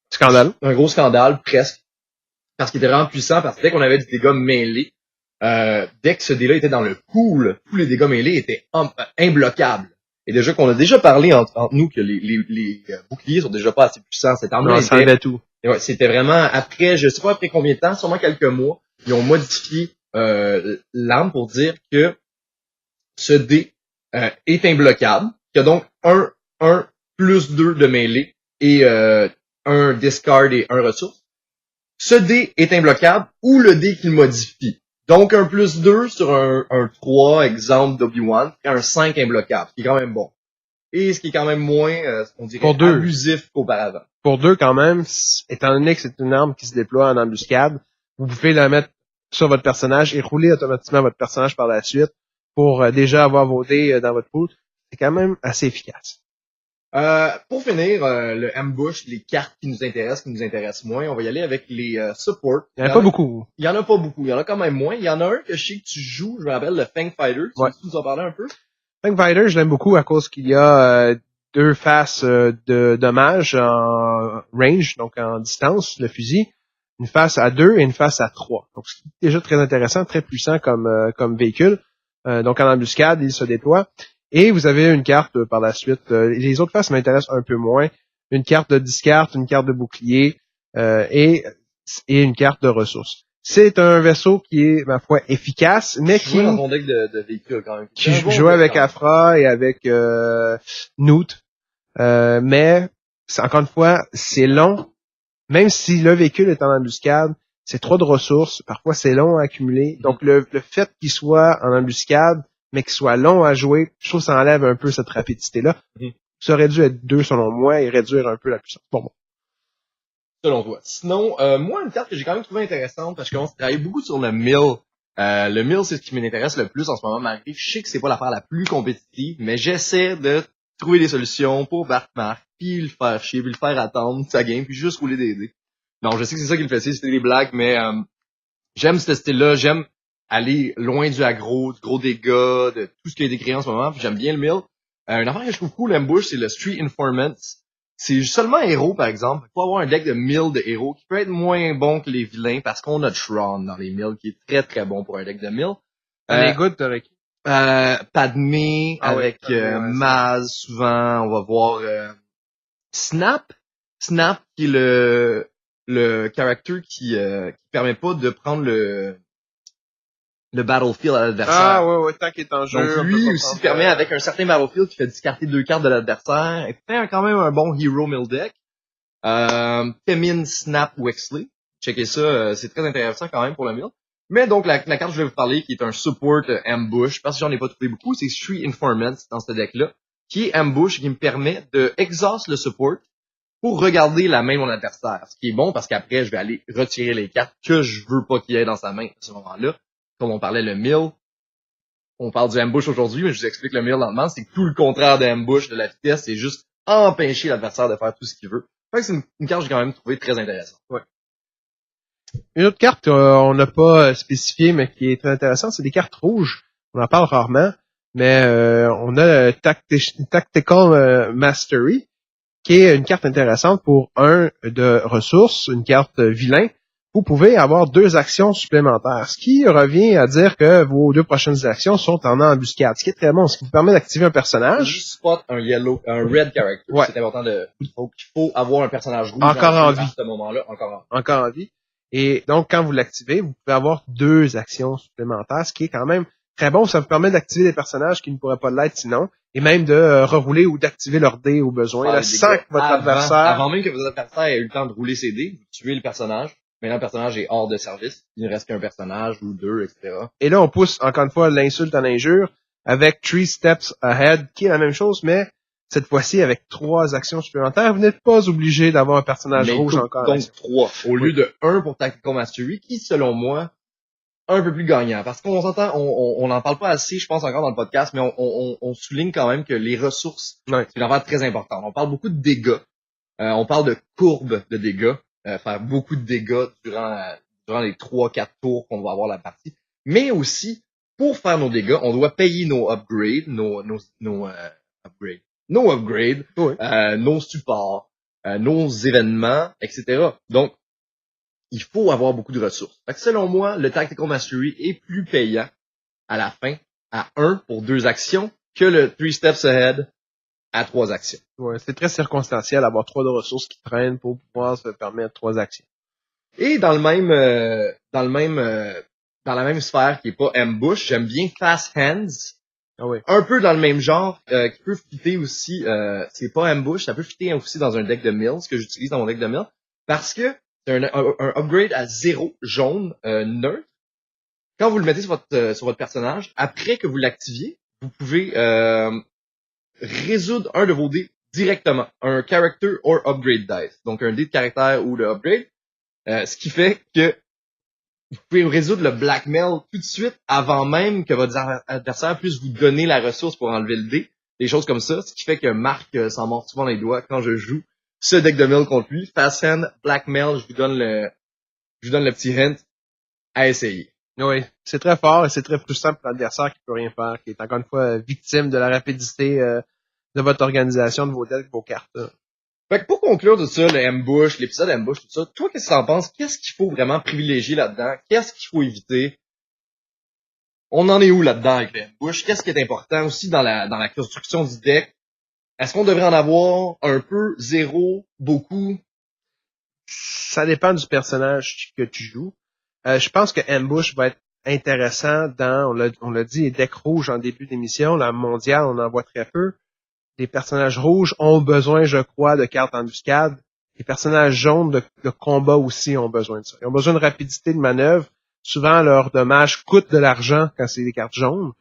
scandale. Un gros scandale, presque. Parce qu'il était vraiment puissant, parce que dès qu'on avait du dégât mêlé, dès que ce dé-là était dans le pool, tous les dégâts mêlés étaient imbloquables. Et déjà qu'on a déjà parlé entre nous que les boucliers sont déjà pas assez puissants. Cette arme-là était tout. Ouais, c'était vraiment après, je sais pas après combien de temps, sûrement quelques mois, ils ont modifié l'arme pour dire que ce dé est imbloquable, qu'il y a donc un plus 2 de mêlée et un discard et un ressource. Ce dé est imbloquable ou le dé qu'il modifie. Donc, un plus 2 sur un 3, exemple d'Obi-Wan, et un 5 imbloquable, ce qui est quand même bon. Et ce qui est quand même moins, on dirait, abusif qu'auparavant. Pour 2, quand même, étant donné que c'est une arme qui se déploie en embuscade, vous pouvez la mettre sur votre personnage et rouler automatiquement votre personnage par la suite pour déjà avoir vos dés dans votre pool. C'est quand même assez efficace. Pour finir, le ambush, les cartes qui nous intéressent moins, on va y aller avec les supports. Il y en a pas beaucoup. Il y en a pas beaucoup, il y en a quand même moins. Il y en a un que je sais que tu joues, je me rappelle, le Fang Fighter. Tu veux nous en parler un peu? Fang Fighter, je l'aime beaucoup à cause qu'il y a 2 faces de dommages en range, donc en distance, le fusil. Une face à 2 et une face à 3. Donc c'est déjà très intéressant, très puissant comme véhicule. Donc en embuscade, il se déploie. Et vous avez une carte par la suite. Les autres faces m'intéressent un peu moins. Une carte de discard, une carte de bouclier et une carte de ressources. C'est un vaisseau qui est, ma foi, efficace, mais qui... dans ton deck de véhicules, quand même. Qui joue avec Afra et avec Newt. Mais, encore une fois, c'est long. Même si le véhicule est en embuscade, c'est 3 de ressources. Parfois, c'est long à accumuler. Donc, le fait qu'il soit en embuscade, mais qu'il soit long à jouer, je trouve que ça enlève un peu cette rapidité-là. Ça aurait dû être 2 selon moi et réduire un peu la puissance. Bon. Selon toi. Sinon, moi, une carte que j'ai quand même trouvé intéressante, parce que je commence à travailler beaucoup sur le mill. Le mill, c'est ce qui m'intéresse le plus en ce moment, malgré je sais que c'est pas l'affaire la plus compétitive, mais j'essaie de trouver des solutions pour battre Marc, puis le faire chier, puis le faire attendre sa game, puis juste rouler des dés. Non, je sais que c'est ça qui le fait, c'était des blagues, mais j'aime ce style-là, j'aime aller loin du aggro, du gros dégâts, de tout ce qui a été créé en ce moment, puis j'aime bien le mill. Une affaire que je trouve cool, l'ambush, c'est le Street Informant. C'est seulement héros, par exemple. Il faut avoir un deck de mill de héros qui peut être moins bon que les vilains parce qu'on a Tron dans les mills qui est très très bon pour un deck de mill. Les gouttes avec Padmé, avec Maz, souvent, on va voir Snap. Snap qui est le character qui permet pas de prendre le battlefield à l'adversaire. Ah ouais, tant qu'il est en jeu. Donc lui aussi permet avec un certain battlefield qui fait discarter 2 cartes de l'adversaire et fait quand même un bon hero mill deck. Kemin Snap Wexley. Checkez ça, c'est très intéressant quand même pour le mill. Mais donc la carte que je vais vous parler qui est un support ambush, parce que j'en ai pas trouvé beaucoup, c'est Street Informant dans ce deck-là, qui est ambush qui me permet de exhaust le support pour regarder la main de mon adversaire. Ce qui est bon parce qu'après je vais aller retirer les cartes que je veux pas qu'il y ait dans sa main à ce moment-là. comme on parlait le mill, on parle du ambush aujourd'hui, mais je vous explique le mill dans le moment, c'est que tout le contraire de ambush, de la vitesse, c'est juste empêcher l'adversaire de faire tout ce qu'il veut. Fait que c'est une carte que j'ai quand même trouvé très intéressante. Ouais. Une autre carte on n'a pas spécifiée, mais qui est très intéressante, c'est des cartes rouges. On en parle rarement, mais on a Tactical Mastery, qui est une carte intéressante pour de ressources, une carte vilain. Vous pouvez avoir 2 actions supplémentaires, ce qui revient à dire que vos 2 prochaines actions sont en embuscade, ce qui est très bon, ce qui vous permet d'activer un personnage. Spot un red character. Ouais. C'est important il faut avoir un personnage rouge encore en vie. À ce moment-là, encore en vie. Et donc, quand vous l'activez, vous pouvez avoir 2 actions supplémentaires, ce qui est quand même très bon. Ça vous permet d'activer des personnages qui ne pourraient pas l'être sinon, et même de rerouler ou d'activer leur dé au besoin. Là, sans que votre adversaire... Avant même que votre adversaire ait eu le temps de rouler ses dés, vous tuez le personnage. Maintenant, le personnage est hors de service. Il ne reste qu'un personnage ou 2, etc. Et là, on pousse, encore une fois, l'insulte en injure avec 3 steps ahead, qui est la même chose, mais cette fois-ci, avec 3 actions supplémentaires, vous n'êtes pas obligé d'avoir un personnage rouge encore. Donc 3, au lieu de 1 pour Tactical Mastery, qui, selon moi, un peu plus gagnant. Parce qu'on s'entend, on n'en parle pas assez, je pense, encore dans le podcast, mais on souligne quand même que les ressources, c'est une affaire très importante. On parle beaucoup de dégâts. On parle de courbe de dégâts. Faire beaucoup de dégâts durant les 3-4 tours qu'on va avoir la partie. Mais aussi, pour faire nos dégâts, on doit payer nos upgrades, nos upgrades, oui. Nos supports, nos événements, etc. Donc, il faut avoir beaucoup de ressources. Fait que selon moi, le Tactical Mastery est plus payant à la fin à 1 pour 2 actions que le 3 Steps Ahead à 3 actions. Ouais, c'est très circonstanciel d'avoir 3 de ressources qui traînent pour pouvoir se permettre 3 actions. Et dans la même sphère qui est pas ambush, j'aime bien Fast Hands. Ah oui. Un peu dans le même genre, qui peut fitter aussi, c'est pas ambush, ça peut fitter aussi dans un deck de mill, ce que j'utilise dans mon deck de mill, parce que c'est un upgrade à 0 jaune, neutre. Quand vous le mettez sur votre personnage, après que vous l'activiez, vous pouvez résoudre un de vos dés directement. Un character or upgrade dice. Donc un dé de caractère ou le upgrade. Ce qui fait que vous pouvez résoudre le blackmail tout de suite avant même que votre adversaire puisse vous donner la ressource pour enlever le dé. Des choses comme ça. Ce qui fait que Marc s'en mord souvent les doigts quand je joue ce deck de mill contre lui. Fast hand, blackmail, je vous donne le petit hint à essayer. Oui, c'est très fort et c'est très frustrant pour l'adversaire qui peut rien faire, qui est encore une fois victime de la rapidité de votre organisation, de vos decks, de vos cartes. Là. Fait que pour conclure tout ça, le ambush, l'épisode ambush, tout ça, toi, qu'est-ce que t'en penses? Qu'est-ce qu'il faut vraiment privilégier là-dedans? Qu'est-ce qu'il faut éviter? On en est où là-dedans avec le ambush? Qu'est-ce qui est important aussi dans la construction du deck? Est-ce qu'on devrait en avoir un peu, 0, beaucoup? Ça dépend du personnage que tu joues. Je pense que ambush va être intéressant dans, on l'a dit, les decks rouges en début d'émission. La mondiale, on en voit très peu. Les personnages rouges ont besoin, je crois, de cartes embuscade. Les personnages jaunes de combat aussi ont besoin de ça. Ils ont besoin de rapidité de manœuvre. Souvent, leurs dommages coûtent de l'argent quand c'est des cartes jaunes,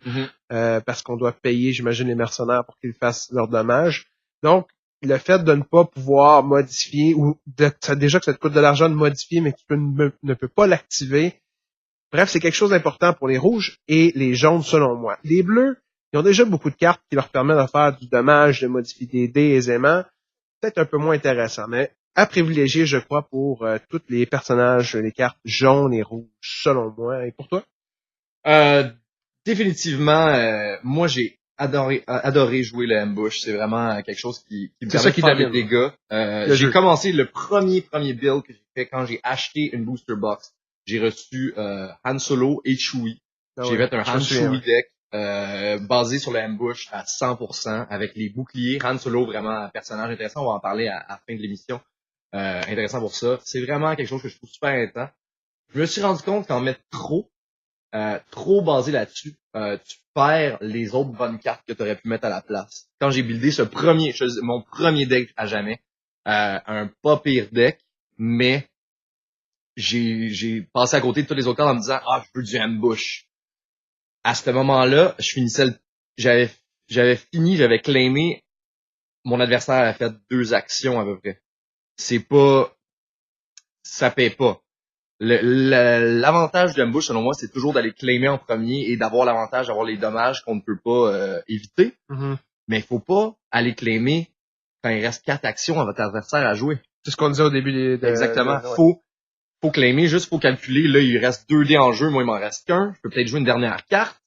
parce qu'on doit payer, j'imagine, les mercenaires pour qu'ils fassent leurs dommages. Donc, le fait de ne pas pouvoir modifier, déjà que ça te coûte de l'argent de modifier, mais que tu ne peux pas l'activer. Bref, c'est quelque chose d'important pour les rouges et les jaunes, selon moi. Les bleus, ils ont déjà beaucoup de cartes qui leur permettent de faire du dommage, de modifier des dés aisément. Peut-être un peu moins intéressant, mais à privilégier, je crois, pour tous les personnages, les cartes jaunes et rouges, selon moi. Et pour toi? Définitivement, moi, j'ai adoré jouer le ambush. C'est vraiment quelque chose qui me permet de faire des dégâts. J'ai commencé le premier build que j'ai fait quand j'ai acheté une booster box. J'ai reçu Han Solo et Chewie. J'ai fait un Han Chewie deck basé sur le ambush à 100% avec les boucliers. Han Solo, vraiment un personnage intéressant. On va en parler à la fin de l'émission. Intéressant pour ça. C'est vraiment quelque chose que je trouve super intéressant. Je me suis rendu compte qu'en mettre trop basé là-dessus, tu perds les autres bonnes cartes que tu aurais pu mettre à la place. Quand j'ai buildé mon premier deck à jamais, un pas pire deck, mais j'ai passé à côté de tous les autres cartes en me disant je veux du ambush. À ce moment-là, j'avais claimé, mon adversaire a fait 2 actions à peu près. Ça paie pas. L'avantage de l'ambush, selon moi, c'est toujours d'aller claimer en premier et d'avoir l'avantage d'avoir les dommages qu'on ne peut pas éviter. Mm-hmm. Mais il faut pas aller claimer quand il reste 4 actions à votre adversaire à jouer. C'est ce qu'on disait au début Exactement. ouais. Faut claimer, juste faut calculer. Là, il reste 2 dés en jeu, moi il m'en reste qu'un. Je peux peut-être jouer une dernière carte.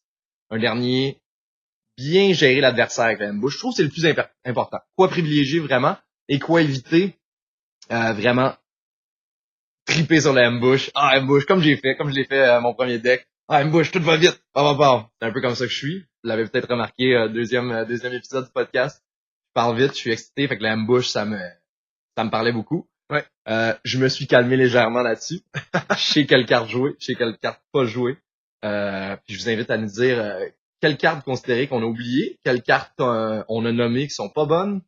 Un dernier, bien gérer l'adversaire avec l'ambush. Je trouve que c'est le plus important. Quoi privilégier vraiment et quoi éviter vraiment triper sur l'ambush. Ah, ambush, comme je l'ai fait mon premier deck. Ah, ambush, tout va vite. C'est un peu comme ça que je suis. Vous l'avez peut-être remarqué, deuxième épisode du podcast. Je parle vite, je suis excité, fait que l'ambush, ça me parlait beaucoup. Ouais. Je me suis calmé légèrement là-dessus. Je sais quelle carte jouer, je sais quelle carte pas jouer. Puis je vous invite à nous dire quelles cartes considérer qu'on a oubliées, quelles cartes on a nommées qui sont pas bonnes.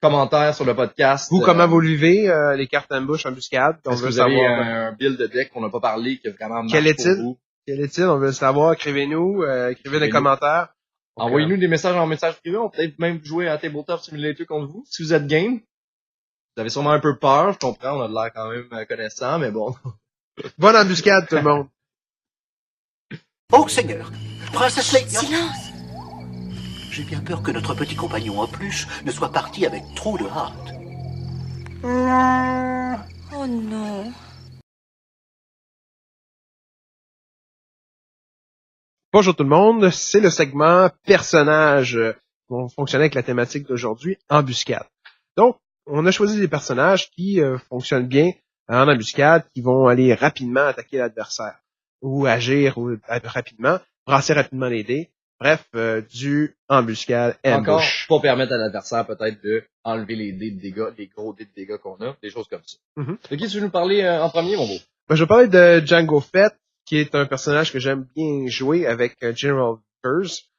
Commentaires sur le podcast. Comment vous vivez les cartes ambush embuscade? On Est-ce que veut vous avez savoir. un build de deck qu'on n'a pas parlé qui a vraiment marqué Quel est-il? pour vous? Quel est-il? On veut le savoir. Écrivez-nous. Écrivez des commentaires. Donc, Envoyez-nous des messages en message privé. On peut peut-être même jouer à Tabletop Simulator contre vous. Si vous êtes game, vous avez sûrement un peu peur. Je comprends, on a de l'air quand même connaissant, mais bon. Bonne embuscade, tout le monde. Oh, Seigneur! Princesse Leia! Silence! J'ai bien peur que notre petit compagnon en peluche ne soit parti avec trop de hâte. Oh non. Bonjour tout le monde, c'est le segment personnage. On fonctionnait avec la thématique d'aujourd'hui, embuscade. Donc, on a choisi des personnages qui fonctionnent bien en embuscade, qui vont aller rapidement attaquer l'adversaire, ou agir rapidement, brasser rapidement les dés. Bref, du embuscade, Encore, ambush. pour permettre à l'adversaire peut-être de enlever les dés de dégâts, les gros dés de dégâts qu'on a, des choses comme ça. Mm-hmm. De qui tu veux nous parler en premier, mon beau? Ben, je vais parler de Jango Fett, qui est un personnage que j'aime bien jouer avec General Curse.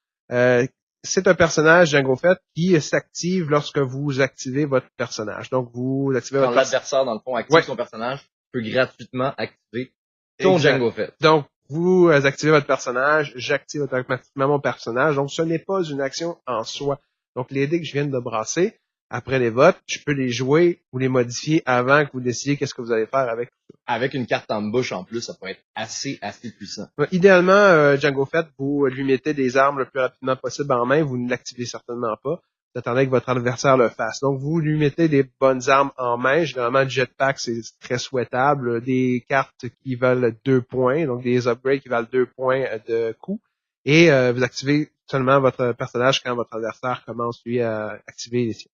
C'est un personnage, Jango Fett, qui s'active lorsque vous activez votre personnage. Donc, vous activez Quand votre l'adversaire, dans le fond, active son personnage, peut gratuitement activer ton Jango Fett. Donc, vous activez votre personnage, j'active automatiquement mon personnage. Donc, ce n'est pas une action en soi. Donc, les dés que je viens de brasser, après les votes, je peux les jouer ou les modifier avant que vous décidiez qu'est-ce que vous allez faire avec. Avec une carte ambush en plus, ça peut être assez puissant. Idéalement, Jango Fett, vous lui mettez des armes le plus rapidement possible en main, vous ne l'activez certainement pas. Vous attendez que votre adversaire le fasse. Donc, vous lui mettez des bonnes armes en main. Généralement, le jetpack, c'est très souhaitable. Des cartes qui valent 2 points, donc des upgrades qui valent 2 points de coût. Et vous activez seulement votre personnage quand votre adversaire commence, lui, à activer les siens.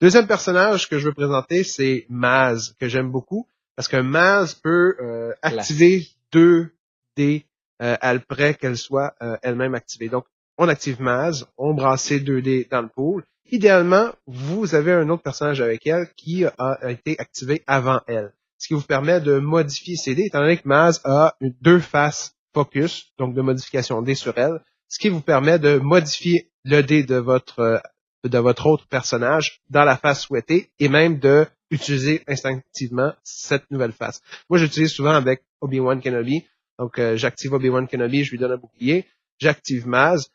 Deuxième personnage que je veux présenter, c'est Maz, que j'aime beaucoup. Parce que Maz peut activer 2 dés après qu'elle soit elle-même activée. Donc, on active Maz, on brasse 2 dés dans le pool. Idéalement, vous avez un autre personnage avec elle qui a été activé avant elle. Ce qui vous permet de modifier ces dés, étant donné que Maz a 2 faces focus, donc de modification dés sur elle, ce qui vous permet de modifier le dé de votre autre personnage dans la face souhaitée et même de utiliser instinctivement cette nouvelle face. Moi, j'utilise souvent avec Obi-Wan Kenobi. Donc, j'active Obi-Wan Kenobi, je lui donne un bouclier. J'active Maz.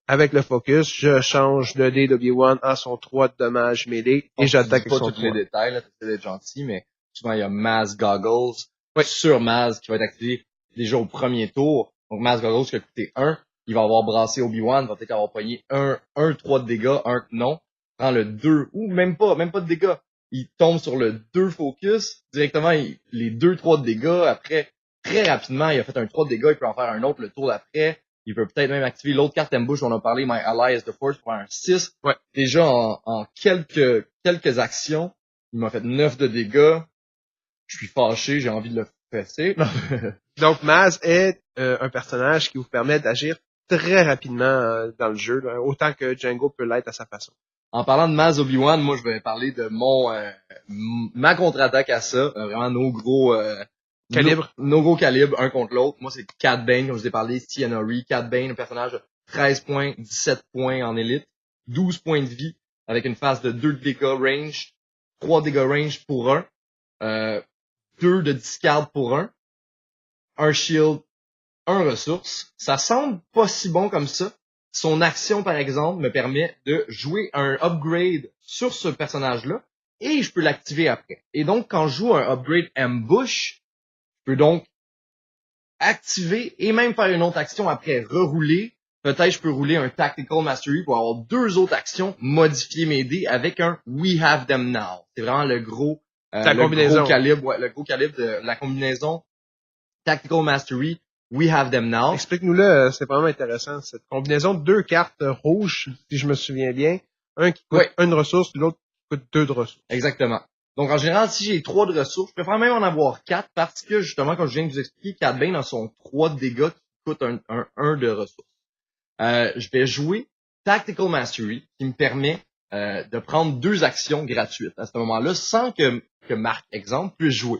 Avec le focus, je change le dé d'Obi-Wan en son 3 de dommages mêlés et j'attaque avec son 3. Pas tous les détails, là, t'essaies d'être gentil, mais souvent, il y a Maz Goggles oui. sur Maz qui va être activé déjà au premier tour. Donc, Maz Goggles qui a coûté 1. Il va avoir brassé Obi-Wan, va peut-être avoir pogné un 3 de dégâts, un non. Prend le 2, ou même pas de dégâts. Il tombe sur le 2 focus, directement, les 2-3 de dégâts. Après, très rapidement, il a fait un 3 de dégâts, il peut en faire un autre le tour d'après. Il peut peut-être même activer l'autre carte ambush dont on a parlé, My Ally is the Force, pour un 6. Ouais. Déjà, en quelques actions, il m'a fait 9 de dégâts. Je suis fâché, j'ai envie de le fesser. Donc, Maz est un personnage qui vous permet d'agir très rapidement dans le jeu, là, autant que Jango peut l'être à sa façon. En parlant de Maz Obi-Wan, moi je vais parler de ma contre-attaque à ça, vraiment nos gros calibres. Nos gros calibres, un contre l'autre. Moi c'est Cad Bane, comme je vous ai parlé, Cianori. Cad Bane, un personnage de 13 points, 17 points en élite, 12 points de vie, avec une phase de 2 de dégâts range, 3 dégâts range pour 1, 2 de discard pour 1 shield, 1 ressource. Ça semble pas si bon comme ça. Son action, par exemple, me permet de jouer un upgrade sur ce personnage-là et je peux l'activer après. Et donc, quand je joue un upgrade ambush, je peux donc activer et même faire une autre action après rerouler. Peut-être je peux rouler un Tactical Mastery pour avoir 2 autres actions, modifier mes dés avec un We Have Them Now. C'est vraiment le gros calibre de la combinaison Tactical Mastery, We Have Them Now. Explique-nous-le, c'est vraiment intéressant. Cette combinaison de 2 cartes rouges, si je me souviens bien. Un qui coûte une ressource, l'autre qui coûte 2 de ressources. Exactement. Donc, en général, si j'ai 3 de ressources, je préfère même en avoir 4 parce que, justement, comme je viens de vous expliquer, Cad Bane a son 3 de dégâts qui coûtent un de ressources. Je vais jouer Tactical Mastery qui me permet de prendre 2 actions gratuites à ce moment-là sans que Marc, exemple, puisse jouer.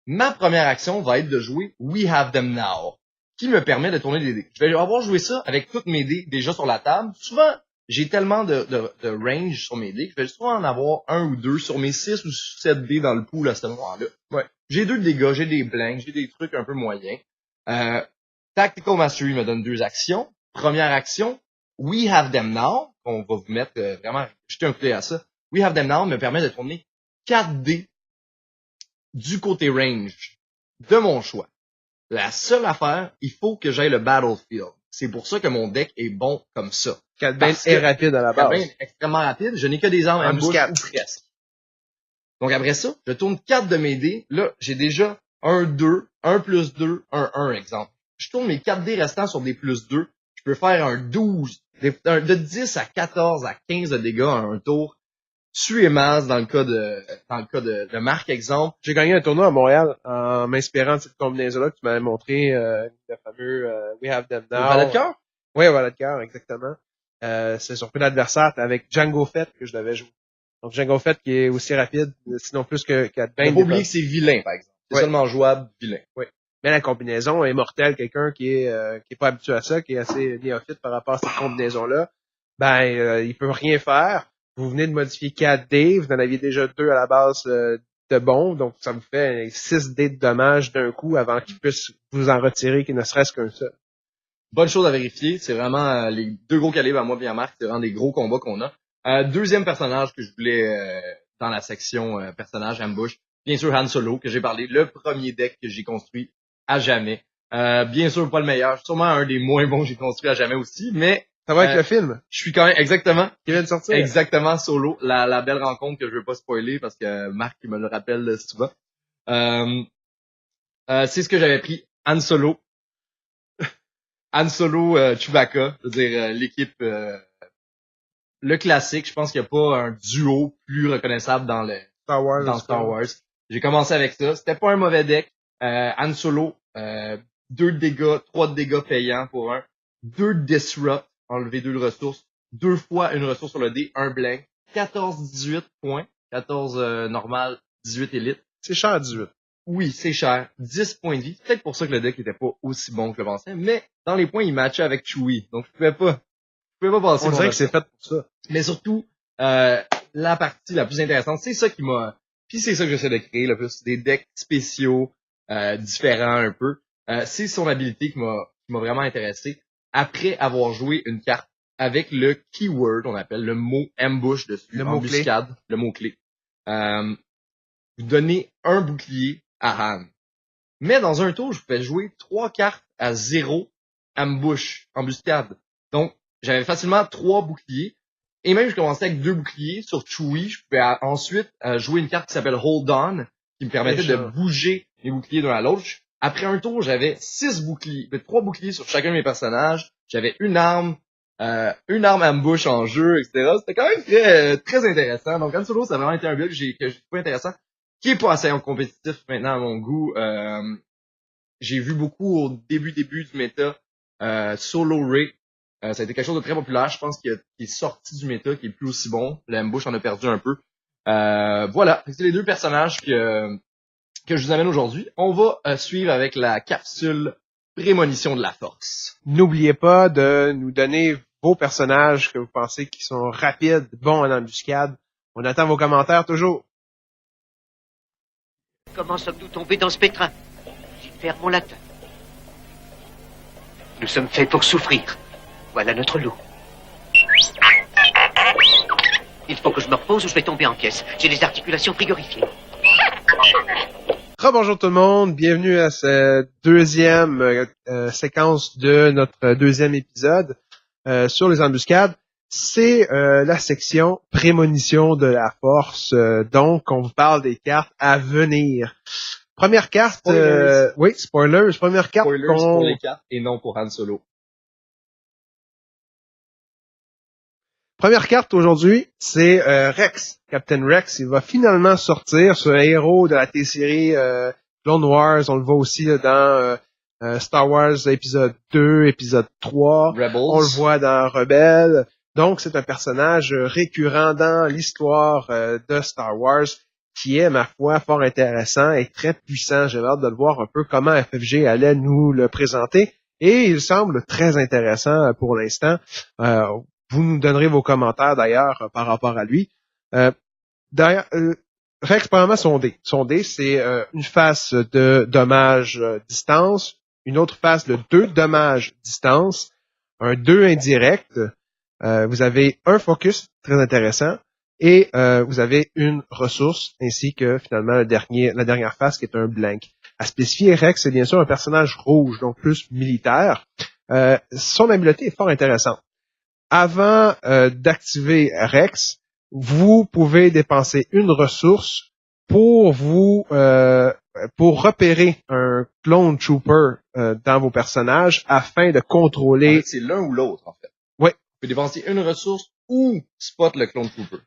Ma première action va être de jouer We Have Them Now qui me permet de tourner des dés. Je vais avoir joué ça avec toutes mes dés déjà sur la table. Souvent, j'ai tellement de range sur mes dés que je vais souvent en avoir 1 ou 2 sur mes 6 ou 7 dés dans le pool à ce moment-là. Ouais. J'ai 2 dégâts, j'ai des blanks, j'ai des trucs un peu moyens. Tactical Mastery me donne 2 actions. Première action, We Have Them Now, on va vous mettre vraiment jeter un coup d'œil à ça. We Have Them Now me permet de tourner 4 dés du côté range de mon choix. La seule affaire, il faut que j'aille le battlefield. C'est pour ça que mon deck est bon comme ça. Cad Bane est rapide à la base. Cad Bane est extrêmement rapide. Je n'ai que des armes ambush ou presque. Donc après ça, je tourne 4 de mes dés. Là, j'ai déjà 1, 2, 1 plus 2, 1, exemple. Je tourne mes 4 dés restants sur des plus 2. Je peux faire un 12, de 10 à 14 à 15 de dégâts à un tour. Tuer masse dans le cas de Marc, exemple. J'ai gagné un tournoi à Montréal en m'inspirant de cette combinaison-là que tu m'avais montré, le fameux We Have Them Now. Au valet de cœur? Oui, au valet de cœur, exactement. C'est sur l'adversaire avec Django Fett que je l'avais joué. Donc Django Fett qui est aussi rapide, sinon plus que Cad Bane. Il faut pas oublier que c'est vilain, par exemple. C'est seulement jouable, vilain. Oui. Mais la combinaison est mortelle. Quelqu'un qui est pas habitué à ça, qui est assez néophyte par rapport à cette combinaison-là, il peut rien faire. Vous venez de modifier 4 dés, vous en aviez déjà 2 à la base de bons, donc ça vous fait 6 dés de dommages d'un coup avant qu'il puisse vous en retirer qu'il ne serait-ce qu'un seul. Bonne chose à vérifier, c'est vraiment les 2 gros calibres à moi et à Marc, c'est vraiment des gros combats qu'on a. Deuxième personnage que je voulais dans la section personnage ambush, bien sûr Han Solo, que j'ai parlé, le premier deck que j'ai construit à jamais. Bien sûr pas le meilleur, sûrement un des moins bons que j'ai construit à jamais aussi, mais ça va avec le film. Je suis quand même, exactement. Qui vient de sortir. Exactement, Solo. La belle rencontre que je veux pas spoiler parce que Marc, il me le rappelle souvent. C'est ce que j'avais pris. Han Solo. Han Solo, Chewbacca. Je veux dire, l'équipe, le classique. Je pense qu'il n'y a pas un duo plus reconnaissable dans Star Wars. J'ai commencé avec ça. C'était pas un mauvais deck. Han Solo, 2 dégâts, 3 de dégâts payants pour 2 de disrupt. Enlever 2 de ressources, 2 fois une ressource sur le dé, 1 blank, 14-18 points, 14 normal, 18 élite. C'est cher, 18. Oui, c'est cher, 10 points de vie. C'est peut-être pour ça que le deck était pas aussi bon que je le pensais, mais dans les points, il matchait avec Chewie, donc je pouvais pas passer. On dirait que c'est fait pour ça. Mais surtout, la partie la plus intéressante, c'est ça qui m'a, puis c'est ça que j'essaie de créer, le plus des decks spéciaux, différents un peu. C'est son habilité qui m'a vraiment intéressé. Après avoir joué une carte avec le keyword, on appelle le mot ambush dessus, le mot-clé. Le mot-clé. Vous donnez un bouclier à Han. Mais dans un tour, je pouvais jouer 3 cartes à 0 ambush, embuscade. Donc, j'avais facilement 3 boucliers. Et même, je commençais avec 2 boucliers sur Chewie. Je pouvais ensuite jouer une carte qui s'appelle Hold On, qui me permettait de bouger les boucliers d'un à l'autre. Après un tour, j'avais 6 boucliers, 3 boucliers sur chacun de mes personnages. J'avais une arme ambush en jeu, etc. C'était quand même très, très intéressant. Donc, Han Solo, ça a vraiment été un build que j'ai trouvé intéressant, qui est pas assez compétitif maintenant à mon goût. J'ai vu beaucoup au début du méta, Solo Ray. Ça a été quelque chose de très populaire. Je pense qu'il est sorti du méta, qui est plus aussi bon. L'ambush en a perdu un peu. Voilà. C'est les 2 personnages que je vous amène aujourd'hui. On va suivre avec la capsule Prémonition de la Force. N'oubliez pas de nous donner vos personnages que vous pensez qui sont rapides, bons en embuscade. On attend vos commentaires toujours. Comment sommes-nous tombés dans ce pétrin? J'y perds mon latin. Nous sommes faits pour souffrir. Voilà notre lot. Il faut que je me repose ou je vais tomber en pièces. J'ai les articulations frigorifiées. Bonjour tout le monde, bienvenue à cette deuxième séquence de notre deuxième épisode sur les embuscades. C'est la section prémonition de la force, donc on vous parle des cartes à venir. Première carte, Spoilers. oui, spoilers, première carte Spoilers pour les cartes et non pour Han Solo. Première carte aujourd'hui, c'est Rex, Captain Rex. Il va finalement sortir, ce héros de la télésérie Clone Wars. On le voit aussi là, dans Star Wars épisode 2, épisode 3. Rebels. On le voit dans Rebelle. Donc, c'est un personnage récurrent dans l'histoire de Star Wars qui est, ma foi, fort intéressant et très puissant. J'ai hâte de le voir un peu comment FFG allait nous le présenter. Et il semble très intéressant pour l'instant. Vous nous donnerez vos commentaires d'ailleurs par rapport à lui. D'ailleurs, Rex, premièrement, son dé. Son dé, c'est une face de dommage distance, une autre face de 2 dommages distance, un 2 indirect. Vous avez un focus, très intéressant, et vous avez une ressource, ainsi que finalement la dernière face qui est un blank. À spécifier, Rex, c'est bien sûr un personnage rouge, donc plus militaire. Son habileté est fort intéressante. Avant d'activer Rex, vous pouvez dépenser une ressource pour repérer un clone trooper dans vos personnages afin de contrôler. En fait, c'est l'un ou l'autre, en fait. Oui. Vous pouvez dépenser une ressource ou spot le clone trooper.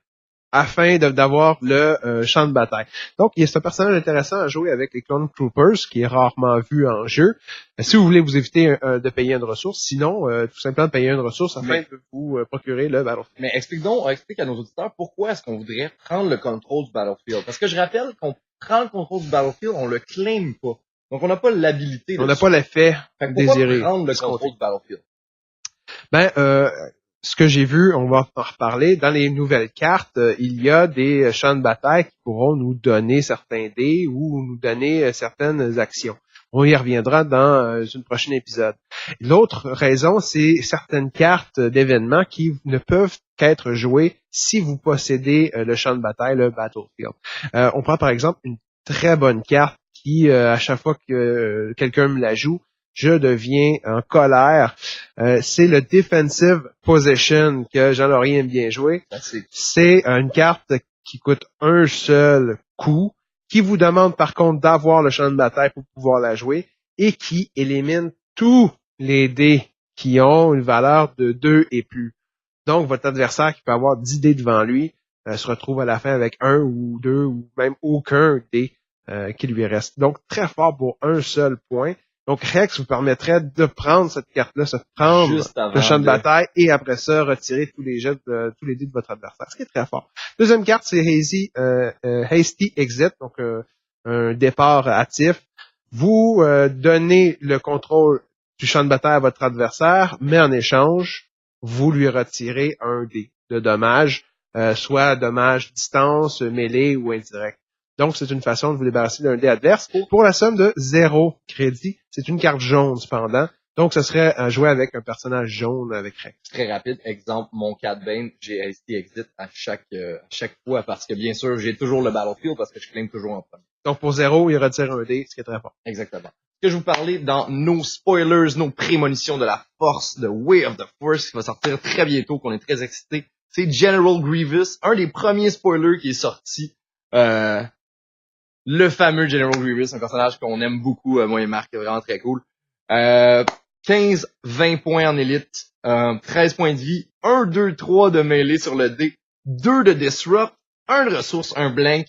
Afin d'avoir le champ de bataille. Donc, il y a ce personnage intéressant à jouer avec les Clone Troopers, qui est rarement vu en jeu. Si vous voulez vous éviter de payer une ressource, sinon, tout simplement payer une ressource afin de vous procurer le Battlefield. Mais explique à nos auditeurs pourquoi est-ce qu'on voudrait prendre le contrôle du Battlefield. Parce que je rappelle qu'on prend le contrôle du Battlefield, on le claim pas. Donc, on n'a pas l'habilité. On n'a pas l'effet désiré. Pourquoi prendre le contrôle du Battlefield? Ce que j'ai vu, on va en reparler, dans les nouvelles cartes, il y a des champs de bataille qui pourront nous donner certains dés ou nous donner certaines actions. On y reviendra dans une prochaine épisode. L'autre raison, c'est certaines cartes d'événements qui ne peuvent qu'être jouées si vous possédez le champ de bataille, le Battlefield. On prend par exemple une très bonne carte qui, à chaque fois que quelqu'un me la joue, je deviens en colère. C'est le Defensive Possession que Jean-Laurien aime bien jouer. C'est une carte qui coûte un seul coup, qui vous demande par contre d'avoir le champ de bataille pour pouvoir la jouer et qui élimine tous les dés qui ont une valeur de 2 et plus. Donc, votre adversaire qui peut avoir 10 dés devant lui se retrouve à la fin avec 1 ou 2 ou même aucun dé qui lui reste. Donc, très fort pour un seul point. Donc, Rex vous permettrait de prendre cette carte-là, se prendre le champ de bataille et après ça, retirer tous les dés de votre adversaire, ce qui est très fort. Deuxième carte, c'est Hasty Exit, donc un départ hâtif. Vous donnez le contrôle du champ de bataille à votre adversaire, mais en échange, vous lui retirez un dé de dommage, soit dommage distance, mêlée ou indirect. Donc, c'est une façon de vous débarrasser d'un dé adverse pour la somme de 0 crédit. C'est une carte jaune, cependant. Donc, ce serait à jouer avec un personnage jaune avec Rex. Très rapide. Exemple, mon Cat Bane, j'ai Hasty Exit à chaque fois parce que, bien sûr, j'ai toujours le Battlefield parce que je claim toujours en premier. Donc, pour 0, il retire un dé, ce qui est très fort. Exactement. Ce que je vous parlais dans nos spoilers, nos prémonitions de la force, de Way of the Force, qui va sortir très bientôt, qu'on est très excités, c'est General Grievous, un des premiers spoilers qui est sorti. Le fameux General Grievous, un personnage qu'on aime beaucoup, moi et Marc, vraiment très cool. 15-20 points en élite, 13 points de vie, 1, 2, 3 de mêlée sur le dé, 2 de disrupt, 1 de ressource, un blank.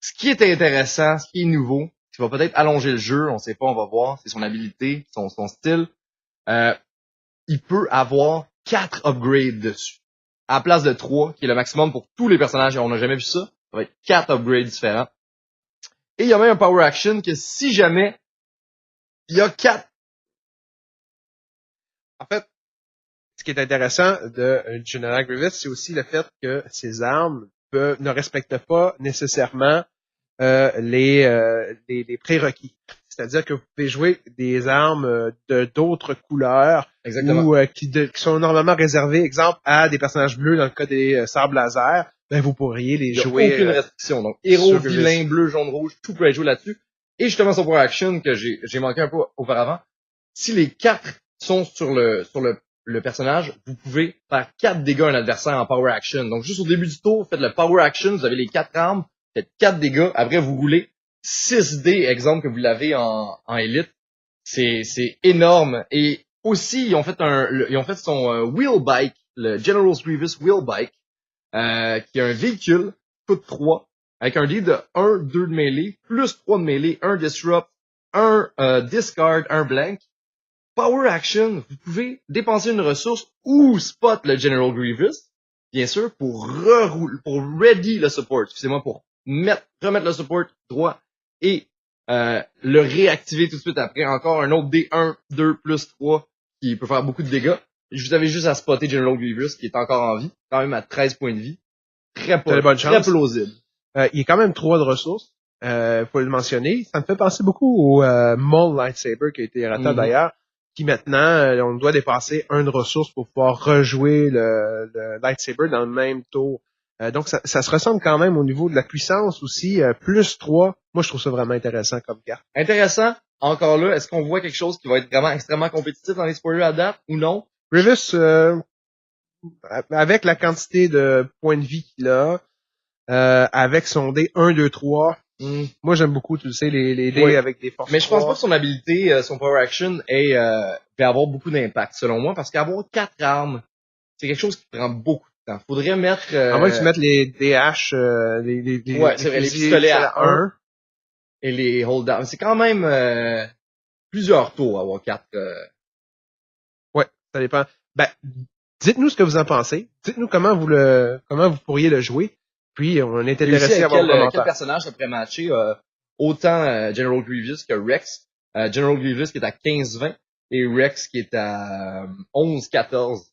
Ce qui est intéressant, ce qui est nouveau, qui va peut-être allonger le jeu, on sait pas, on va voir, c'est son habilité, son style. Il peut avoir 4 upgrades dessus. À la place de 3, qui est le maximum pour tous les personnages, on n'a jamais vu ça. Ça va être 4 upgrades différents. Et il y a même un power action que si jamais il y a 4. En fait, ce qui est intéressant de General Grievous, c'est aussi le fait que ses armes ne respectent pas nécessairement les prérequis. c'est-à-dire que vous pouvez jouer des armes de d'autres couleurs Exactement. ou qui sont normalement réservées, exemple, à des personnages bleus dans le cas des sabres laser, ben vous pourriez les Il y a jouer. aucune restriction. Donc, héros, sur Grievous. vilain, bleu, jaune, rouge, tout peut être joué là-dessus. Et justement, son Power Action que j'ai manqué un peu auparavant. Si les 4 sont sur le personnage, vous pouvez faire 4 dégâts à un adversaire en Power Action. Donc, juste au début du tour, faites le Power Action, vous avez les 4 armes, faites 4 dégâts, après vous roulez 6 dés, exemple que vous l'avez en Elite. C'est énorme. Et aussi, ils ont fait son Wheel Bike, le General Grievous Wheel Bike, qui est un véhicule, coûte 3, avec un dé de 1, 2 de mêlée, plus 3 de mêlée, 1 Disrupt, 1 Discard, 1 Blank. Power Action, vous pouvez dépenser une ressource ou spot le General Grievous, bien sûr, pour ready le support, excusez-moi, pour remettre le support droit et le réactiver tout de suite après. Encore un autre dé 1, 2, plus 3 qui peut faire beaucoup de dégâts. Vous avez juste à spotter General Grievous qui est encore en vie, quand même à 13 points de vie. Très plausible. Il y a quand même 3 de ressources, faut le mentionner. Ça me fait penser beaucoup au Maul Lightsaber qui a été raté d'ailleurs, qui maintenant, on doit dépasser 1 de ressources pour pouvoir rejouer le Lightsaber dans le même tour. Donc ça se ressemble quand même au niveau de la puissance aussi, plus 3. Moi, je trouve ça vraiment intéressant comme carte. Intéressant. Encore là, est-ce qu'on voit quelque chose qui va être vraiment extrêmement compétitif dans les spoilers à date ou non? Grievous, avec la quantité de points de vie qu'il a, avec son dé 1, 2, 3, moi j'aime beaucoup, tu le sais, les dés avec des forces. Mais je pense pas que son habilité, son Power Action va avoir beaucoup d'impact, selon moi, parce qu'avoir 4 armes, c'est quelque chose qui prend beaucoup de temps. Faudrait mettre... À moins que tu mettes les DH, ouais, c'est vrai, les pistolets à 1 et les hold down. C'est quand même plusieurs tours à avoir 4. Ouais, ça dépend. Ben, dites-nous ce que vous en pensez. Dites-nous comment vous pourriez le jouer. Puis, on est intéressé à avoir vos commentaires. Quel personnage ça pourrait matcher autant General Grievous que Rex. General Grievous qui est à 15-20 et Rex qui est à 11-14.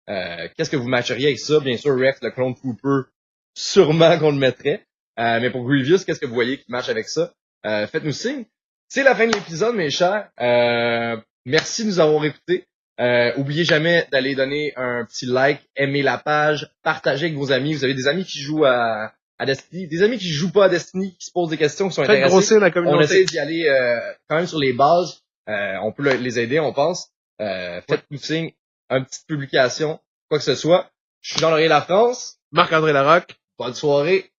Qu'est-ce que vous matcheriez avec ça? Bien sûr, Rex, le Clone Trooper, sûrement qu'on le mettrait. Mais pour Grievous, qu'est-ce que vous voyez qui match avec ça? Faites-nous signe. C'est la fin de l'épisode, mes chers. Merci de nous avoir écoutés. Oubliez jamais d'aller donner un petit like, aimer la page, partager avec vos amis. Vous avez des amis qui jouent à Destiny, des amis qui jouent pas à Destiny, qui se posent des questions, qui sont Faites intéressés. grossir la communauté. On essaie d'y aller quand même sur les bases. On peut les aider, on pense. Faites-nous signe, une petite publication, quoi que ce soit. Je suis Jean-Laurier Lafrance. Marc-André Larocque. Bonne soirée.